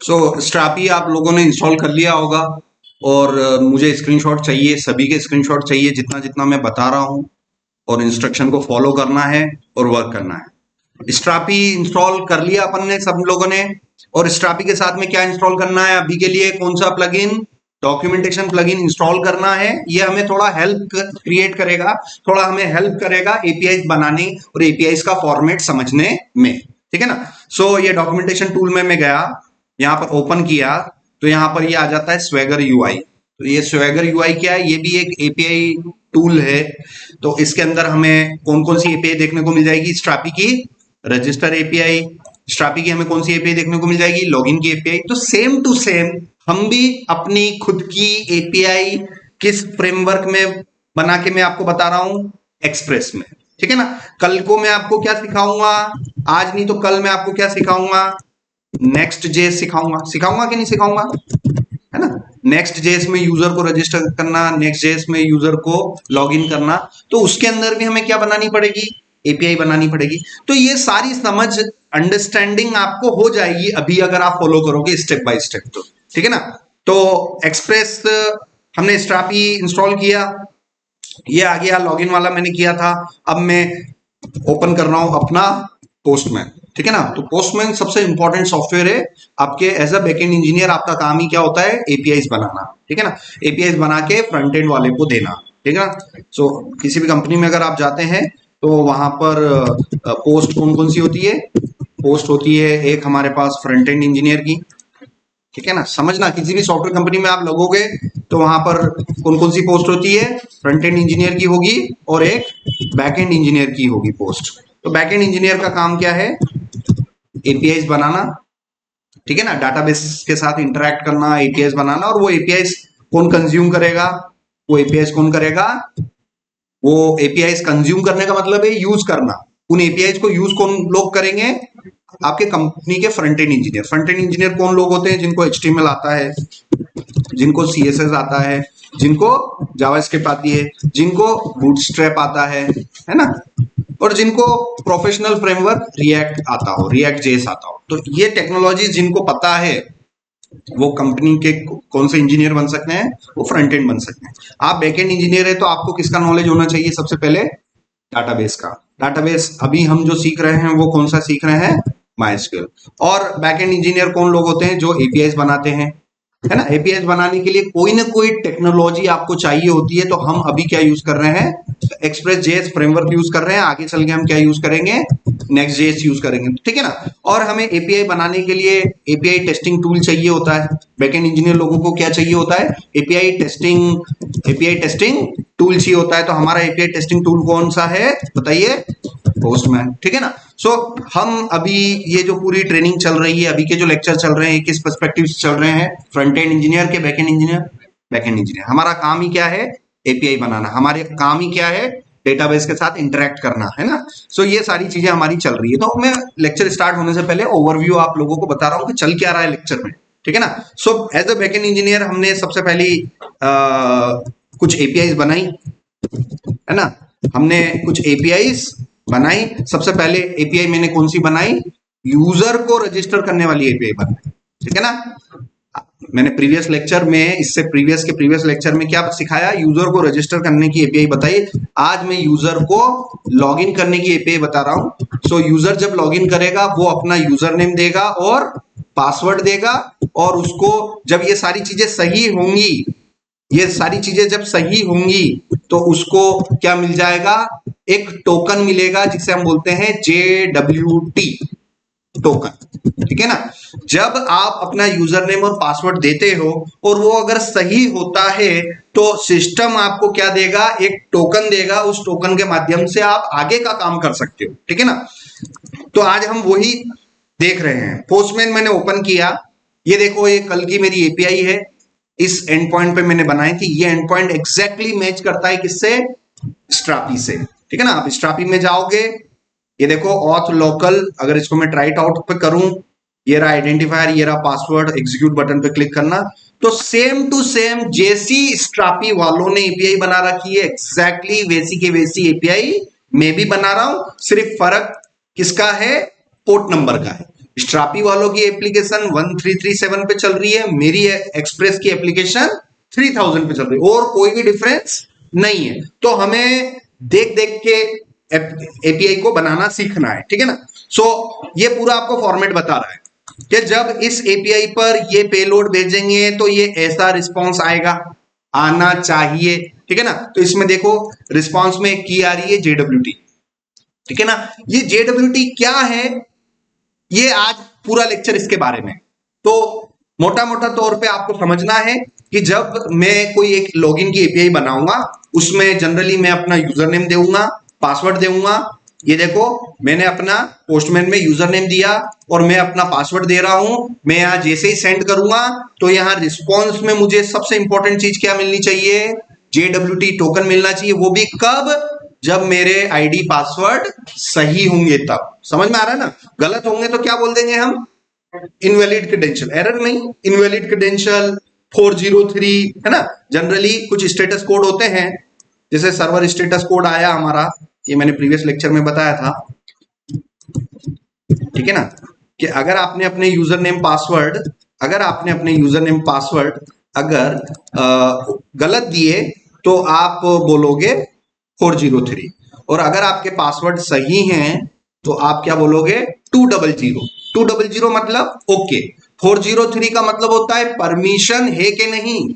स्ट्रापी आप लोगों ने इंस्टॉल कर लिया होगा और मुझे स्क्रीनशॉट चाहिए, सभी के स्क्रीनशॉट चाहिए जितना जितना मैं बता रहा हूं, और इंस्ट्रक्शन को फॉलो करना है और वर्क करना है। स्ट्रापी इंस्टॉल कर लिया अपन ने सब लोगों ने, और स्ट्रापी के साथ में क्या इंस्टॉल करना है अभी के लिए, कौन सा प्लगइन, डॉक्यूमेंटेशन प्लगइन इंस्टॉल करना है। ये हमें थोड़ा हेल्प क्रिएट करेगा, थोड़ा हमें हेल्प करेगा एपीआई बनाने और एपीआई का फॉर्मेट समझने में, ठीक है ना। ये डॉक्यूमेंटेशन टूल में मैं गया, यहाँ पर ओपन किया तो यहाँ पर ये आ जाता है स्वैगर यूआई। तो ये स्वैगर यूआई क्या है, ये भी एक एपीआई टूल है। तो इसके अंदर हमें कौन कौन सी एपीआई देखने को मिल जाएगी, स्ट्रापी की रजिस्टर एपीआई, स्ट्रापी की हमें कौन सी एपीआई देखने को मिल जाएगी, लॉगिन की एपीआई। तो सेम टू सेम हम भी अपनी खुद की एपीआई किस फ्रेमवर्क में बना के मैं आपको बता रहा हूं, एक्सप्रेस में, ठीक है ना। कल को मैं आपको क्या सिखाऊंगा, आज नहीं तो कल मैं आपको क्या सिखाऊंगा, नेक्स्ट जेएस सिखाऊंगा कि नहीं सिखाऊंगा, है ना। नेक्स्ट जेएस में यूजर को रजिस्टर करना, नेक्स्ट जेएस में यूजर को लॉगिन करना, तो उसके अंदर भी हमें क्या बनानी पड़ेगी, एपीआई बनानी पड़ेगी। तो ये सारी समझ अंडरस्टैंडिंग आपको हो जाएगी अभी अगर आप फॉलो करोगे स्टेप बाय स्टेप, तो ठीक है ना। तो एक्सप्रेस हमने स्ट्रापी इंस्टॉल किया, ये आ गया, लॉगिन वाला मैंने किया था। अब मैं ओपन कर रहा हूं अपना पोस्टमैन, ठीक है ना। तो पोस्टमैन सबसे इंपॉर्टेंट सॉफ्टवेयर है आपके एज अ बैकएंड इंजीनियर। आपका काम ही क्या होता है, एपीआईज बनाना, ठीक है ना। एपीआईज बना के फ्रंट एंड वाले को देना, ठीक है ना। किसी भी कंपनी में अगर आप जाते हैं तो वहां पर पोस्ट कौन कौन सी होती है, पोस्ट होती है एक हमारे पास फ्रंट एंड इंजीनियर की, ठीक है ना। समझना, किसी भी सॉफ्टवेयर कंपनी में आप लगोगे तो वहां पर कौन कौन सी पोस्ट होती है, फ्रंट एंड इंजीनियर की होगी और एक बैक एंड इंजीनियर की होगी पोस्ट। तो बैक एंड इंजीनियर का काम क्या है, एपीआईज बनाना, ठीक है ना, डाटाबेस के साथ इंटरेक्ट करना, एपीआईज बनाना। और वो एपीआईज कौन कंज्यूम करेगा, वो एपीआईज कौन करेगा, वो एपीआईज कंज्यूम करने का मतलब है यूज करना। उन एपीआईज को यूज कौन लोग करेंगे, आपके कंपनी के front end engineer. Front end engineer कौन लोग होते हैं, जिनको एचटीएमएल आता है, जिनको सीएसएस आता है, जिनको जावास्क्रिप्ट आती है, जिनको बूटस्ट्रैप आता है ना, और जिनको प्रोफेशनल फ्रेमवर्क रिएक्ट आता हो, रिएक्ट जेएस आता हो। तो ये टेक्नोलॉजी जिनको पता है वो कंपनी के कौन से इंजीनियर बन सकते हैं, वो फ्रंट एंड बन सकते हैं। आप बैक एंड इंजीनियर है तो आपको किसका नॉलेज होना चाहिए, सबसे पहले डाटाबेस का। डाटाबेस अभी हम जो सीख रहे हैं वो कौन सा सीख रहे हैं, माइस्क्यूएल। और बैकएंड इंजीनियर कौन लोग होते हैं, जो एपीआईज बनाते हैं, है ना। एपीआईज बनाने के लिए कोई ना कोई टेक्नोलॉजी आपको चाहिए होती है। तो हम अभी क्या यूज कर रहे हैं, एक्सप्रेस जेएस फ्रेमवर्क यूज कर रहे हैं। आगे चल के हम क्या यूज करेंगे, नेक्स्ट जेएस यूज करेंगे, ठीक है ना। और हमें एपीआई बनाने के लिए एपीआई टेस्टिंग टूल चाहिए होता है। बैकएंड इंजीनियर लोगों को क्या चाहिए होता है, एपीआई टेस्टिंग टूल चाहिए होता है। तो हमारा एपीआई टेस्टिंग टूल कौन सा है बताइए, पोस्टमैन, ठीक है ना। हम अभी ये जो पूरी ट्रेनिंग चल रही है, अभी के जो लेक्चर चल रहे हैं, किस पर्सपेक्टिव से चल रहे हैं, फ्रंट एंड इंजीनियर के, back end engineer, back end engineer. हमारा काम ही क्या है, एपीआई बनाना। हमारे काम ही क्या है, डेटाबेस के साथ इंटरेक्ट करना, है ना। ये सारी चीजें हमारी चल रही है। तो मैं लेक्चर स्टार्ट होने से पहले ओवरव्यू आप लोगों को बता रहा हूँ कि चल क्या रहा है लेक्चर में, ठीक है ना। As a back end engineer हमने सबसे पहली कुछ एपीआईज बनाई, है ना। हमने कुछ एपीआईज बनाई। सबसे पहले एपीआई मैंने कौन सी बनाई, यूजर को रजिस्टर करने वाली एपीआई बनाई, ठीक है ना। मैंने प्रीवियस लेक्चर में, इससे प्रीवियस के प्रीवियस लेक्चर में क्या सिखाया, यूजर को रजिस्टर करने की एपीआई बताई। आज मैं यूजर को लॉगिन करने की एपीआई बता रहा हूं। यूजर जब लॉगिन करेगा वो अपना यूजर नेम देगा और पासवर्ड देगा, और उसको जब ये सारी चीजें सही होंगी, ये सारी चीजें जब सही होंगी तो उसको क्या मिल जाएगा, एक टोकन मिलेगा जिसे हम बोलते हैं JWT टोकन, ठीक है ना। जब आप अपना यूजर नेम और पासवर्ड देते हो और वो अगर सही होता है तो सिस्टम आपको क्या देगा, एक टोकन देगा। उस टोकन के माध्यम से आप आगे का काम कर सकते हो, ठीक है ना। तो आज हम वही देख रहे हैं। पोस्टमैन मैंने ओपन किया, ये देखो ये कल की मेरी एपीआई है, इस एंड पॉइंट पे मैंने बनाई थी। ये एंड पॉइंट एग्जैक्टली मैच करता है किससे, स्ट्रापी से, ठीक है ना। आप स्ट्रापी में जाओगे, ये देखो ऑथ लोकल, अगर इसको मैं ट्राइट आउट पे करूं, ये रहा आइडेंटिफायर, ये रहा पासवर्ड, एग्जीक्यूट बटन पे क्लिक करना। तो सेम टू सेम जैसी स्ट्रापी वालों ने एपीआई बना रखी है, एग्जैक्टली वैसी के वैसी एपीआई मैं भी बना रहा हूं। सिर्फ फर्क किसका है, पोर्ट नंबर का है। स्ट्रापी वालों की एप्लीकेशन 1337 पे चल रही है, मेरी एक्सप्रेस की एप्लीकेशन 3000 पे चल रही है, और कोई भी डिफरेंस नहीं है। तो हमें देख देख के एपीआई को बनाना सीखना है, ठीक है ना। सो ये पूरा आपको फॉर्मेट बता रहा है कि जब इस एपीआई पर ये पेलोड भेजेंगे तो ये ऐसा रिस्पॉन्स आएगा, आना चाहिए, ठीक है ना। तो इसमें देखो रिस्पॉन्स में की आ रही है JWT, ठीक है ना। ये JWT क्या है, ये आज पूरा लेक्चर इसके बारे में। तो मोटा मोटा तौर पे आपको समझना है कि जब मैं कोई एक लॉगिन की एपीआई बनाऊंगा, उसमें जनरली मैं अपना यूजर नेम दूंगा, पासवर्ड दूंगा। ये देखो मैंने अपना पोस्टमैन में यूजर नेम दिया और मैं अपना पासवर्ड दे रहा हूं। मैं यहां जैसे ही सेंड करूंगा तो यहां रिस्पॉन्स में मुझे सबसे इंपॉर्टेंट चीज क्या मिलनी चाहिए, JWT टोकन मिलना चाहिए। वो भी कब, जब मेरे आईडी पासवर्ड सही होंगे तब। समझ में आ रहा है ना। गलत होंगे तो क्या बोल देंगे हम, इनवैलिड क्रेडेंशियल, एरर नहीं, इनवैलिड क्रेडेंशियल 403, है ना। जनरली कुछ स्टेटस कोड होते हैं, जैसे सर्वर स्टेटस कोड आया हमारा, ये मैंने प्रीवियस लेक्चर में बताया था, ठीक है ना, कि अगर आपने अपने यूजर नेम पासवर्ड अगर गलत दिए तो आप बोलोगे 403, और अगर आपके पासवर्ड सही हैं तो आप क्या बोलोगे 200। 200 मतलब ओके। 403 का मतलब होता है परमिशन है कि नहीं,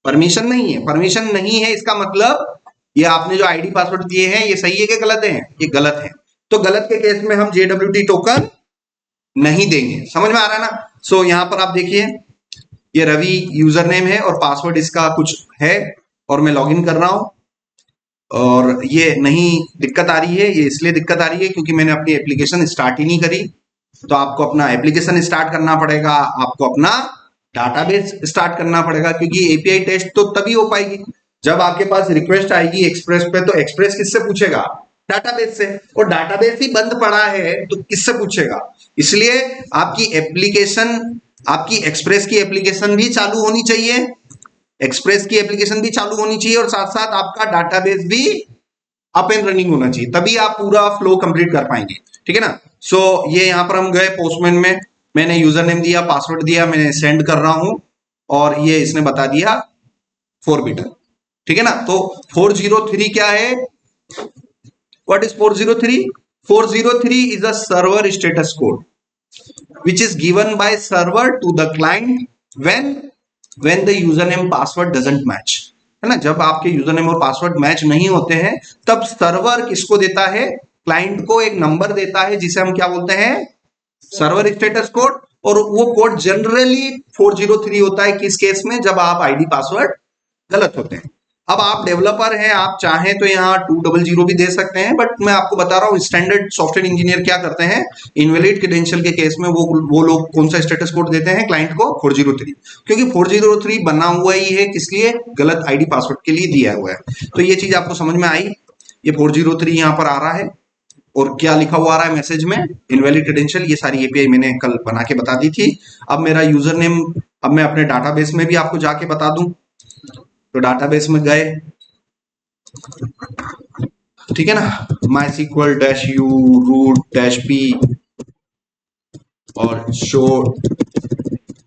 परमिशन नहीं है। परमिशन नहीं है इसका मतलब ये आपने जो आईडी पासवर्ड दिए हैं ये सही है कि गलत है, ये गलत है। तो गलत के केस में हम JWT टोकन नहीं देंगे। समझ में आ रहा है ना। सो यहां पर आप देखिए ये रवि यूजर नेम है और पासवर्ड इसका कुछ है, और मैं लॉगिन कर रहा हूं, और ये नहीं दिक्कत आ रही है। ये इसलिए दिक्कत आ रही है क्योंकि मैंने अपनी एप्लीकेशन स्टार्ट ही नहीं करी। तो आपको अपना एप्लीकेशन स्टार्ट करना पड़ेगा, आपको अपना डाटाबेस स्टार्ट करना पड़ेगा, क्योंकि एपीआई टेस्ट तो तभी हो पाएगी जब आपके पास रिक्वेस्ट आएगी एक्सप्रेस पे। तो एक्सप्रेस किससे पूछेगा, डाटाबेस से, और डाटाबेस ही बंद पड़ा है तो किससे पूछेगा। इसलिए आपकी एप्लीकेशन, आपकी एक्सप्रेस की एप्लीकेशन भी चालू होनी चाहिए, एक्सप्रेस की एप्लीकेशन भी चालू होनी चाहिए, और साथ साथ आपका डाटाबेस भी अप एंड रनिंग होना चाहिए, तभी आप पूरा फ्लो कंप्लीट कर पाएंगे, ठीक है ना। सो ये यहां पर हम गए पोस्टमैन में, मैंने यूजर नेम दिया, पासवर्ड दिया, मैंने सेंड कर रहा हूं, और ये इसने बता दिया 4 बीटा, ठीक है ना। तो 403 क्या है, what is 403? 403 is a server status code which is given by server to the client when the username password doesn't match, है ना। जब आपके यूजरनेम और पासवर्ड मैच नहीं होते हैं तब सर्वर किसको देता है, क्लाइंट को एक नंबर देता है जिसे हम क्या बोलते हैं, सर्वर स्टेटस कोड। और वो कोड जनरली 403 होता है किस केस में, जब आप आईडी पासवर्ड गलत होते हैं। अब आप डेवलपर हैं, आप चाहें तो यहाँ 200 भी दे सकते हैं, बट मैं आपको बता रहा हूँ स्टैंडर्ड सॉफ्टवेयर इंजीनियर क्या करते हैं, इनवैलिड क्रेडेंशियल के केस में वो लोग कौन सा स्टेटस कोड देते हैं क्लाइंट को, 403, क्योंकि 403 बना हुआ ही है किस लिए, गलत आईडी पासवर्ड के लिए दिया हुआ है। तो ये चीज आपको समझ में आई, ये 403 यहाँ पर आ रहा है, और क्या लिखा हुआ आ रहा है मैसेज में, इनवैलिड क्रेडेंशियल। ये सारी एपीआई मैंने कल बना के बता दी थी। अब मेरा यूजर नेम, अब मैं अपने डाटाबेस में भी आपको जाके बता दूं, तो डाटाबेस में गए, ठीक है ना, MySQL-u root-p और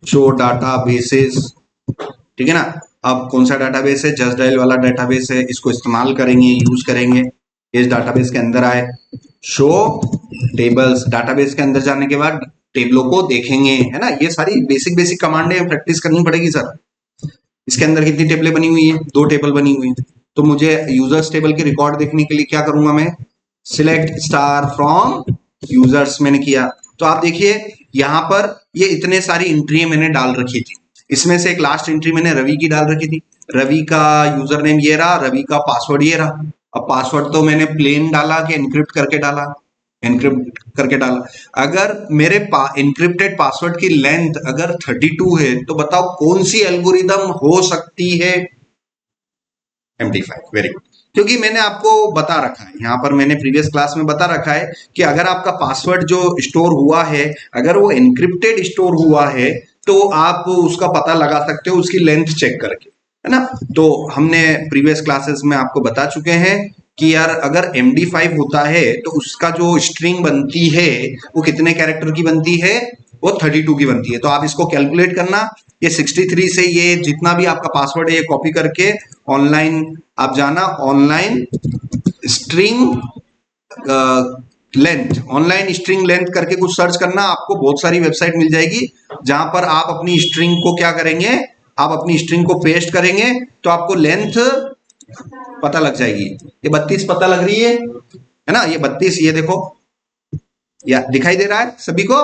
शो डाटाबेसेस, ठीक है ना। अब कौन सा डाटाबेस है, जस्ट डायल वाला डाटाबेस है, इसको इस्तेमाल करेंगे, यूज करेंगे। इस डाटाबेस के अंदर आए, शो टेबल्स, डाटाबेस के अंदर जाने के बाद टेबलों को देखेंगे, है ना। ये सारी बेसिक कमांडें प्रैक्टिस करनी पड़ेगी सर। इसके अंदर कितनी टेबलें बनी हुई है, 2 टेबल बनी हुई है। तो मुझे यूजर्स टेबल के रिकॉर्ड देखने के लिए क्या करूंगा मैं, सिलेक्ट स्टार फ्रॉम यूजर्स मैंने किया। तो आप देखिए यहां पर ये इतने सारी एंट्री मैंने डाल रखी थी, इसमें से एक लास्ट एंट्री मैंने रवि की डाल रखी थी। रवि का यूजर नेम ये रहा, रवि का पासवर्ड ये रहा। अब पासवर्ड तो मैंने प्लेन डाला कि एनक्रिप्ट करके डाला, एनक्रिप्ट करके डाला। अगर मेरे एनक्रिप्टेड पासवर्ड की लेंथ अगर 32 है तो बताओ कौन सी एल्गोरिदम हो सकती है, MD5। वेरी गुड, क्योंकि मैंने आपको बता रखा है, यहाँ पर मैंने प्रीवियस क्लास में बता रखा है कि अगर आपका पासवर्ड जो स्टोर हुआ है अगर वो एनक्रिप्टेड स्टोर हुआ है तो आप उसका पता लगा सकते हो उसकी लेंथ चेक करके, है ना। तो हमने प्रीवियस क्लासेस में आपको बता चुके हैं कि यार अगर MD5 होता है तो उसका जो स्ट्रिंग बनती है वो कितने कैरेक्टर की बनती है, वो 32 की बनती है। तो आप इसको कैलकुलेट करना, ये 63 से ये जितना भी आपका पासवर्ड है ये कॉपी करके ऑनलाइन आप जाना, online string length, online string length करके कुछ सर्च करना, आपको बहुत सारी वेबसाइट मिल जाएगी जहां पर आप अपनी स्ट्रिंग को क्या करेंगे, आप अपनी स्ट्रिंग को पेस्ट करेंगे तो आपको लेंथ पता लग जाएगी। ये 32 पता लग रही है ना, ये 32, ये देखो या दिखाई दे रहा है सभी को।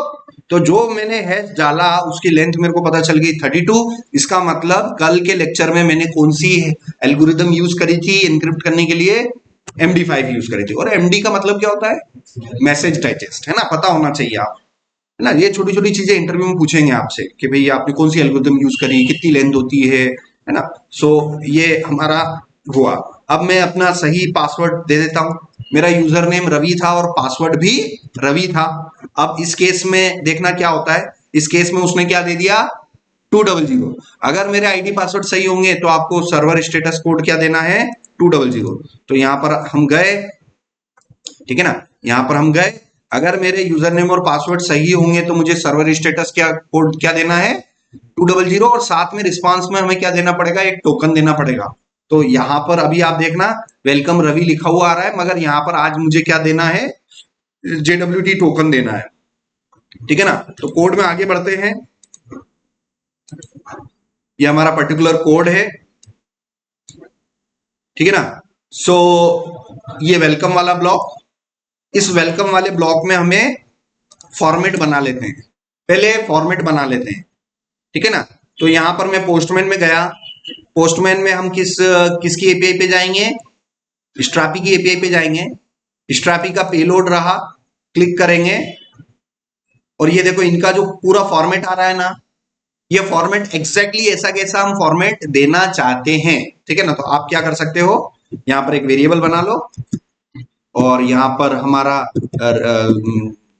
तो जो मैंने हैश डाला उसकी लेंथ मेरे को पता चल गई 32। इसका मतलब कल के लेक्चर में मैंने कौन सी एल्गोरिदम यूज करी थी एनक्रिप्ट करने के लिए, MD5 यूज करी थी। और MD का मतलब क्या होता है, मैसेज डाइजेस्ट, है ना, पता होना चाहिए आप, है ना। ये छोटी छोटी चीजें इंटरव्यू में पूछेंगे आपसे कि भाई आपने कौन सी एल्गोरिदम यूज करी, कितनी लेंथ होती है ना। सो ये हमारा हुआ। अब मैं अपना सही पासवर्ड दे देता हूं। मेरा यूजर नेम रवि था और पासवर्ड भी रवि था। अब इस केस में देखना क्या होता है, इस केस में उसने क्या दे दिया, 200। अगर मेरे आईडी पासवर्ड सही होंगे तो आपको सर्वर स्टेटस कोड क्या देना है, 200। तो यहां पर हम गए, ठीक है ना, यहां पर हम गए। अगर मेरे यूजर नेम और पासवर्ड सही होंगे तो मुझे सर्वर स्टेटस क्या कोड क्या देना है, 200। और साथ में रिस्पांस में हमें क्या देना पड़ेगा, एक टोकन देना पड़ेगा। तो यहां पर अभी आप देखना वेलकम रवि लिखा हुआ आ रहा है, मगर यहां पर आज मुझे क्या देना है, JWT टोकन देना है, ठीक है ना। तो कोड में आगे बढ़ते हैं। ये हमारा पर्टिकुलर कोड है, ठीक है ना। सो ये वेलकम वाला ब्लॉक, इस वेलकम वाले ब्लॉक में हमें फॉर्मेट बना लेते हैं, पहले फॉर्मेट बना लेते हैं, ठीक है ना। तो यहां पर मैं पोस्टमैन में गया, पोस्टमैन में हम किसकी एपीआई पे जाएंगे, स्ट्रापी की एपीआई पे जाएंगे। स्ट्रापी का पेलोड रहा, क्लिक करेंगे और ये देखो इनका जो पूरा फॉर्मेट आ रहा है ना, ये फॉर्मेट एग्जैक्टली ऐसा कैसा हम फॉर्मेट देना चाहते हैं, ठीक है ना। तो आप क्या कर सकते हो, यहां पर एक वेरिएबल बना लो और यहां पर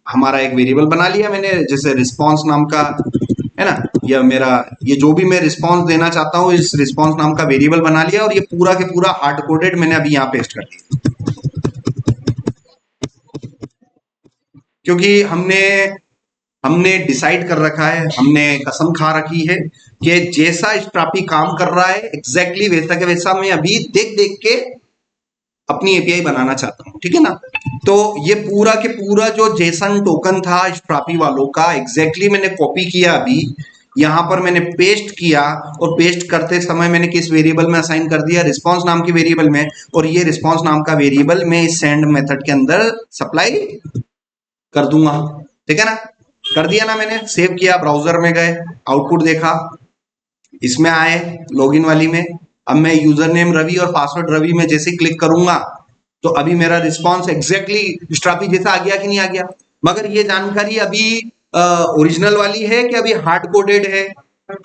हमारा एक वेरिएबल बना लिया मैंने, जैसे रिस्पॉन्स नाम का, है ना। या मेरा ये जो भी मैं रिस्पॉन्स देना चाहता हूं इस रिस्पॉन्स नाम का वेरिएबल बना लिया और ये पूरा के पूरा हार्ड कोडेड मैंने अभी यहां पेस्ट कर दिया, क्योंकि हमने हमने डिसाइड कर रखा है, हमने कसम खा रखी है कि जैसा स्ट्रापी काम कर रहा है एग्जैक्टली वैसा के वैसा मैं अभी देख देख के अपनी एपीआई बनाना चाहता हूं, ठीक है ना। तो ये पूरा के पूरा जो जेसन टोकन था स्ट्रापी वालों का एग्जैक्टली मैंने कॉपी किया, अभी यहां पर मैंने पेस्ट किया और पेस्ट करते समय मैंने किस वेरिएबल में असाइन कर दिया, रिस्पांस नाम के वेरिएबल में। और ये रिस्पांस नाम का वेरिएबल मैं इस सेंड मेथड के अंदर सप्लाई कर दूंगा, ठीक है ना। कर दिया ना मैंने, सेव किया, ब्राउजर में गए, आउटपुट देखा, इसमें आए लॉगिन वाली में। अब मैं यूजर नेम रवि और पासवर्ड रवि में जैसे क्लिक करूंगा तो अभी मेरा रिस्पांस एग्जैक्टली स्ट्रापी जैसा आ गया कि नहीं आ गया। मगर ये जानकारी अभी ओरिजिनल वाली है कि अभी हार्ड कोडेड है,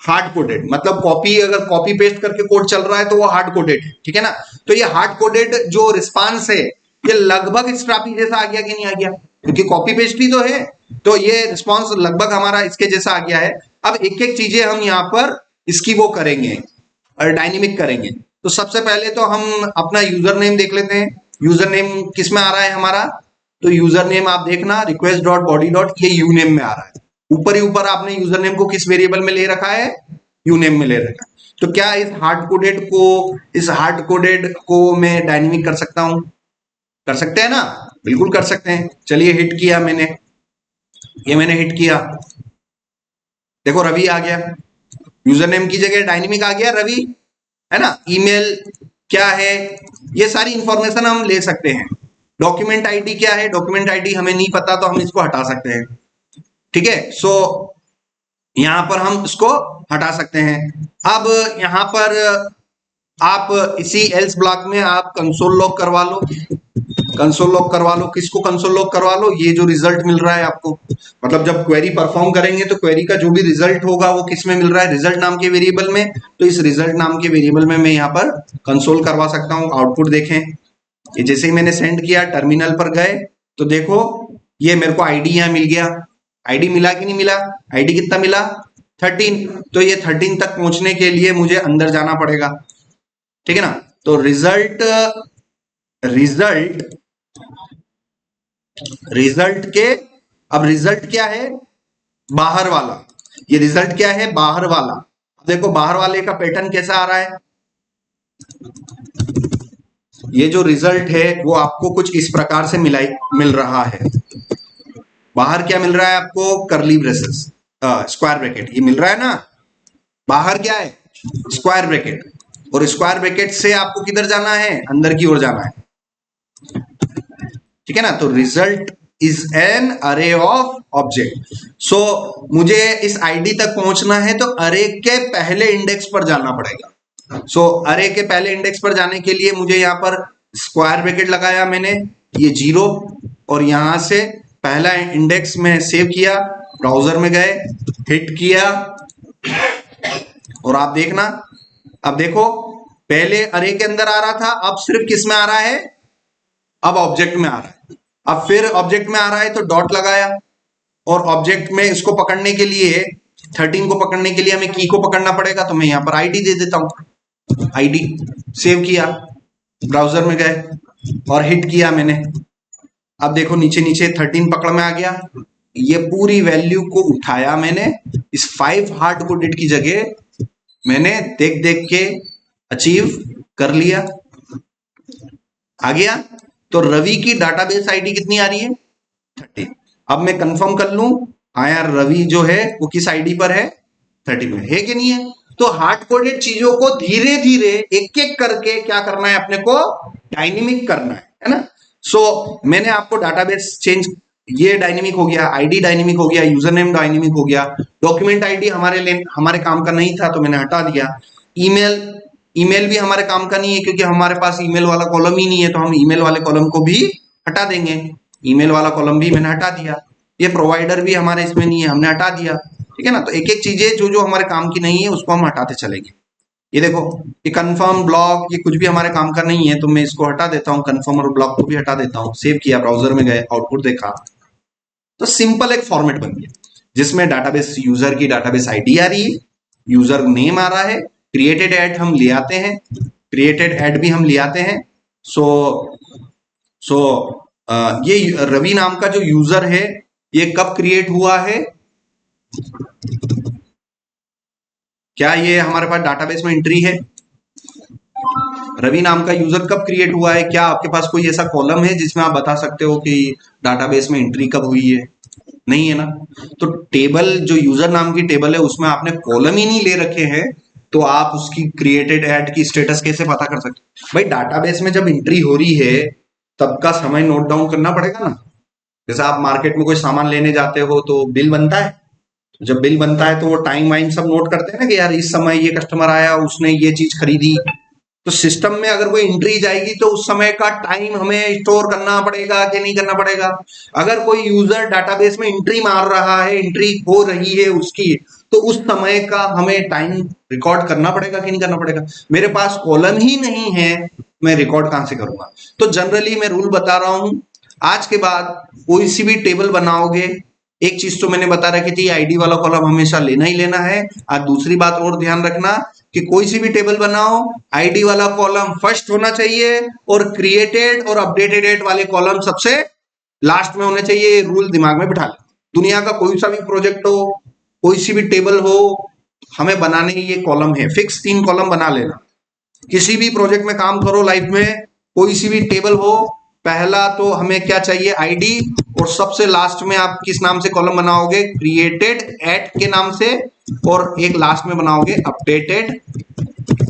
हार्ड कोडेड मतलब कॉपी, अगर कॉपी पेस्ट करके कोड चल रहा है तो वो हार्ड कोडेड है, ठीक है ना। तो ये हार्ड कोडेड जो रिस्पांस है ये लगभग स्ट्रापी जैसा आ गया कि नहीं आ गया, क्योंकि कॉपी पेस्ट ही तो है। तो ये रिस्पांस लगभग हमारा इसके जैसा आ गया है। अब एक एक चीजें हम यहाँ पर इसकी वो करेंगे और डायनेमिक करेंगे। तो सबसे पहले तो हम अपना यूजर नेम देख लेते हैं, यूजर नेम किस में आ रहा है हमारा। तो यूजर नेम आप देखना रिक्वेस्ट डॉट बॉडी डॉट ये यू नेम में आ रहा है, ऊपर ही ऊपर आपने यूजर नेम को किस वेरिएबल में ले रखा है, यू नेम में ले रखा है। तो क्या इस हार्ड कोडेड को मैं डायनेमिक कर सकता हूं, कर सकते हैं ना, बिल्कुल कर सकते हैं। चलिए हिट किया मैंने, ये मैंने हिट किया, देखो रवि आ गया, यूजर नेम की जगह डायनेमिक आ गया रवि, है ना। ईमेल क्या है, ये सारी इंफॉर्मेशन हम ले सकते हैं। डॉक्यूमेंट आईडी क्या है, डॉक्यूमेंट आईडी हमें नहीं पता तो हम इसको हटा सकते हैं, ठीक है। सो यहां पर हम इसको हटा सकते हैं। अब यहां पर आप इसी एल्स ब्लॉक में आप कंसोल लॉग करवा लो, कंसोल लॉग करवा लो। किसको कंसोल लॉग करवा लो, ये जो रिजल्ट मिल रहा है आपको, मतलब जब क्वेरी परफॉर्म करेंगे तो क्वेरी का जो भी रिजल्ट होगा वो किस में मिल रहा है, रिजल्ट नाम के वेरिएबल में। तो इस रिजल्ट नाम के वेरिएबल में मैं यहाँ पर कंसोल करवा सकता हूँ। आउटपुट देखें, ये जैसे ही मैंने सेंड किया टर्मिनल पर गए तो देखो ये मेरे को आईडी यहाँ मिल गया। आईडी मिला कि नहीं मिला, आईडी कितना मिला, 13। तो ये 13 तक पहुंचने के लिए मुझे अंदर जाना पड़ेगा, ठीक है ना। तो रिजल्ट रिजल्ट, रिजल्ट के, अब रिजल्ट क्या है, बाहर वाला, ये रिजल्ट क्या है, बाहर वाला। देखो बाहर वाले का पैटर्न कैसा आ रहा है, ये जो रिजल्ट है वो आपको कुछ इस प्रकार से मिल रहा है। बाहर क्या मिल रहा है आपको, करली ब्रेसेस, स्क्वायर ब्रैकेट, ये मिल रहा है ना। बाहर क्या है, स्क्वायर ब्रैकेट, और स्क्वायर ब्रैकेट से आपको किधर जाना है, अंदर की ओर जाना है, ठीक है ना। तो रिजल्ट इज एन अरे ऑफ ऑब्जेक्ट। सो मुझे इस आईडी तक पहुंचना है तो अरे के पहले इंडेक्स पर जाना पड़ेगा। सो अरे के पहले इंडेक्स पर जाने के लिए मुझे यहां पर स्क्वायर ब्रैकेट लगाया मैंने, ये 0, और यहां से पहला इंडेक्स में सेव किया, ब्राउजर में गए, हिट किया, और आप देखना, अब देखो पहले अरे के अंदर आ रहा था, अब सिर्फ किस में आ रहा है, अब ऑब्जेक्ट में आ रहा है। अब फिर ऑब्जेक्ट में आ रहा है तो डॉट लगाया, और ऑब्जेक्ट में इसको पकड़ने के लिए, 13 को पकड़ने के लिए हमें की को पकड़ना पड़ेगा, तो मैं यहां पर आईडी दे देता हूं, आईडी सेव किया, ब्राउजर में गए और हिट किया मैंने। अब देखो नीचे नीचे 13 पकड़ में आ गया, ये पूरी वैल्यू को उठाया मैंने, इस 5 हार्ड कोडेड की जगह मैंने देख देख के अचीव कर लिया, आ गया। तो रवि की डाटाबेस आईडी कितनी आ रही है, 30। अब मैं कंफर्म कर लूं, हाँ यार रवि जो है वो किस आईडी पर है, 30 में है कि नहीं है। तो हार्ड कोडेड चीजों को धीरे धीरे एक एक करके क्या करना है, अपने को डायनेमिक करना है ना। सो मैंने आपको डाटाबेस चेंज, ये डायनेमिक हो गया, आईडी डायनेमिक हो गया, यूजर नेम डायनेमिक हो गया, डॉक्यूमेंट आईडी हमारे काम का नहीं था तो मैंने हटा दिया। ईमेल, ईमेल भी हमारे काम का नहीं है क्योंकि हमारे पास ईमेल वाला कॉलम ही नहीं है, तो हम ईमेल वाले कॉलम को भी हटा देंगे, ईमेल वाला कॉलम भी मैंने हटा दिया। ये प्रोवाइडर भी हमारे इसमें नहीं है, हमने हटा दिया, ठीक है ना। तो एक एक चीजें जो जो हमारे काम की नहीं है उसको हम हटाते चलेंगे। ये देखो, ये कंफर्म ब्लॉक, ये कुछ भी हमारे काम का नहीं है तो मैं इसको हटा देता हूँ, कंफर्म और ब्लॉक को भी हटा देता हूँ। सेव किया, ब्राउजर में गए, आउटपुट देखा, तो सिंपल एक फॉर्मेट बन गया जिसमें डाटाबेस यूजर की डाटाबेस आईडी आ रही है, यूजर नेम आ रहा है, क्रिएटेड ऐड हम ले आते हैं, क्रिएटेड ऐड भी हम ले आते हैं। सो सो ये रवि नाम का जो यूजर है ये कब क्रिएट हुआ है, क्या ये हमारे पास डाटाबेस में एंट्री है, रवि नाम का यूजर कब क्रिएट हुआ है, क्या आपके पास कोई ऐसा कॉलम है जिसमें आप बता सकते हो कि डाटाबेस में एंट्री कब हुई है, नहीं है ना। तो टेबल जो यूजर नाम की टेबल है उसमें आपने कॉलम ही नहीं ले रखे हैं, तो आप उसकी क्रिएटेड ऐड की स्टेटस कैसे पता कर सकते हो। भाई डाटाबेस में जब एंट्री हो रही है तब का समय नोट डाउन करना पड़ेगा ना। जैसे आप मार्केट में कोई सामान लेने जाते हो तो बिल बनता है, जब बिल बनता है तो वो टाइम वाइम सब नोट करते हैं ना कि यार इस समय ये कस्टमर आया, उसने ये चीज खरीदी। तो सिस्टम में अगर कोई एंट्री जाएगी तो उस समय का टाइम हमें स्टोर करना पड़ेगा कि नहीं करना पड़ेगा। अगर कोई यूजर डाटाबेस में एंट्री मार रहा है, एंट्री हो रही है उसकी, तो उस समय का हमें टाइम रिकॉर्ड करना पड़ेगा कि नहीं करना पड़ेगा। मेरे पास कॉलम ही नहीं है, मैं रिकॉर्ड कहां से करूंगा। तो जनरली मैं रूल बता रहा हूं, आज के बाद कोई सी भी टेबल बनाओगे, एक चीज तो मैंने बता रखी थी, आईडी वाला कॉलम हमेशा लेना ही लेना है। आज दूसरी बात और ध्यान रखना कि कोई सी भी टेबल बनाओ, आईडी वाला कॉलम फर्स्ट होना चाहिए और क्रिएटेड और अपडेटेड डेट वाले कॉलम सबसे लास्ट में होने चाहिए। ये रूल दिमाग में बिठा ले। दुनिया का कोई सा भी प्रोजेक्ट हो, कोई सी भी टेबल हो, हमें बनाने ये कॉलम है, फिक्स 3 कॉलम बना लेना। किसी भी प्रोजेक्ट में काम करो लाइफ में, कोई सी भी टेबल हो, पहला तो हमें क्या चाहिए, आईडी, और सबसे लास्ट में आप किस नाम से कॉलम बनाओगे, क्रिएटेड एट के नाम से, और एक लास्ट में बनाओगे अपडेटेड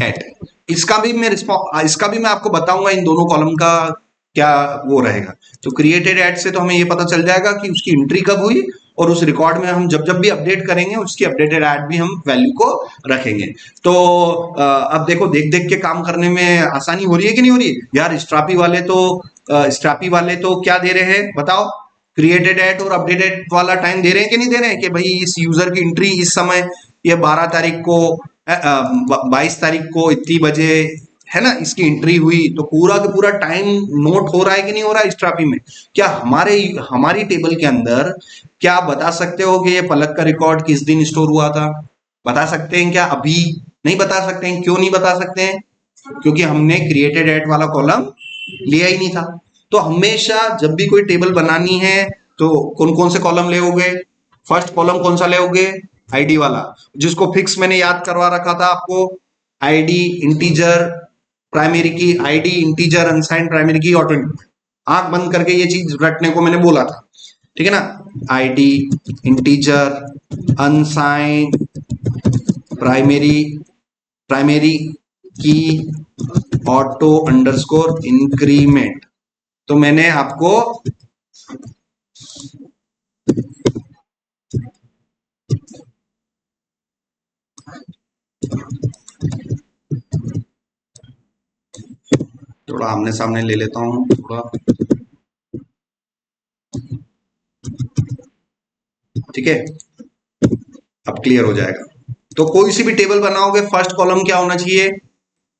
एट। इसका भी मैं आपको बताऊंगा इन दोनों कॉलम का क्या वो रहेगा। तो क्रिएटेड एट से तो हमें ये पता चल जाएगा कि उसकी एंट्री कब हुई, और उस रिकॉर्ड में हम जब जब भी अपडेट करेंगे उसकी अपडेटेड ऐड भी हम वैल्यू को रखेंगे। तो अब देखो देख देख के काम करने में आसानी हो रही है कि नहीं हो रही यार। स्ट्रापी वाले तो क्या दे रहे हैं बताओ, क्रिएटेड ऐड और अपडेटेड वाला टाइम दे रहे हैं कि नहीं दे रहे हैं, कि भाई इस यूजर की एंट्री इस समय, ये 12 तारीख को 22 तारीख को इतनी बजे है ना इसकी एंट्री हुई, तो पूरा का पूरा टाइम नोट हो रहा है कि नहीं हो रहा है स्ट्रापी में। क्या हमारी टेबल के अंदर क्या आप बता सकते हो कि ये पलक का रिकॉर्ड किस दिन स्टोर हुआ था, बता सकते हैं क्या, अभी नहीं बता सकते हैं। क्यों नहीं बता सकते हैं, क्योंकि हमने क्रिएटेड एट वाला कॉलम लिया ही नहीं था। तो हमेशा जब भी कोई टेबल बनानी है तो कौन कौन से कॉलम लेओगे? फर्स्ट कॉलम कौन सा लेओगे? आईडी वाला, जिसको फिक्स मैंने याद करवा रखा था आपको। आईडी इंटीजर प्राइमरी की, आईडी इंटीजर अनसाइंड प्राइमरी की, ऑटो इंक्रीमेंट। आंख बंद करके ये चीज रटने को मैंने बोला था, ठीक है ना। ID integer unsigned primary, primary की, ऑटो अंडरस्कोर इंक्रीमेंट। तो मैंने आपको थोड़ा आमने सामने ले लेता हूं थोड़ा, ठीक है, अब क्लियर हो जाएगा। तो कोई सी भी टेबल बनाओगे फर्स्ट कॉलम क्या होना चाहिए?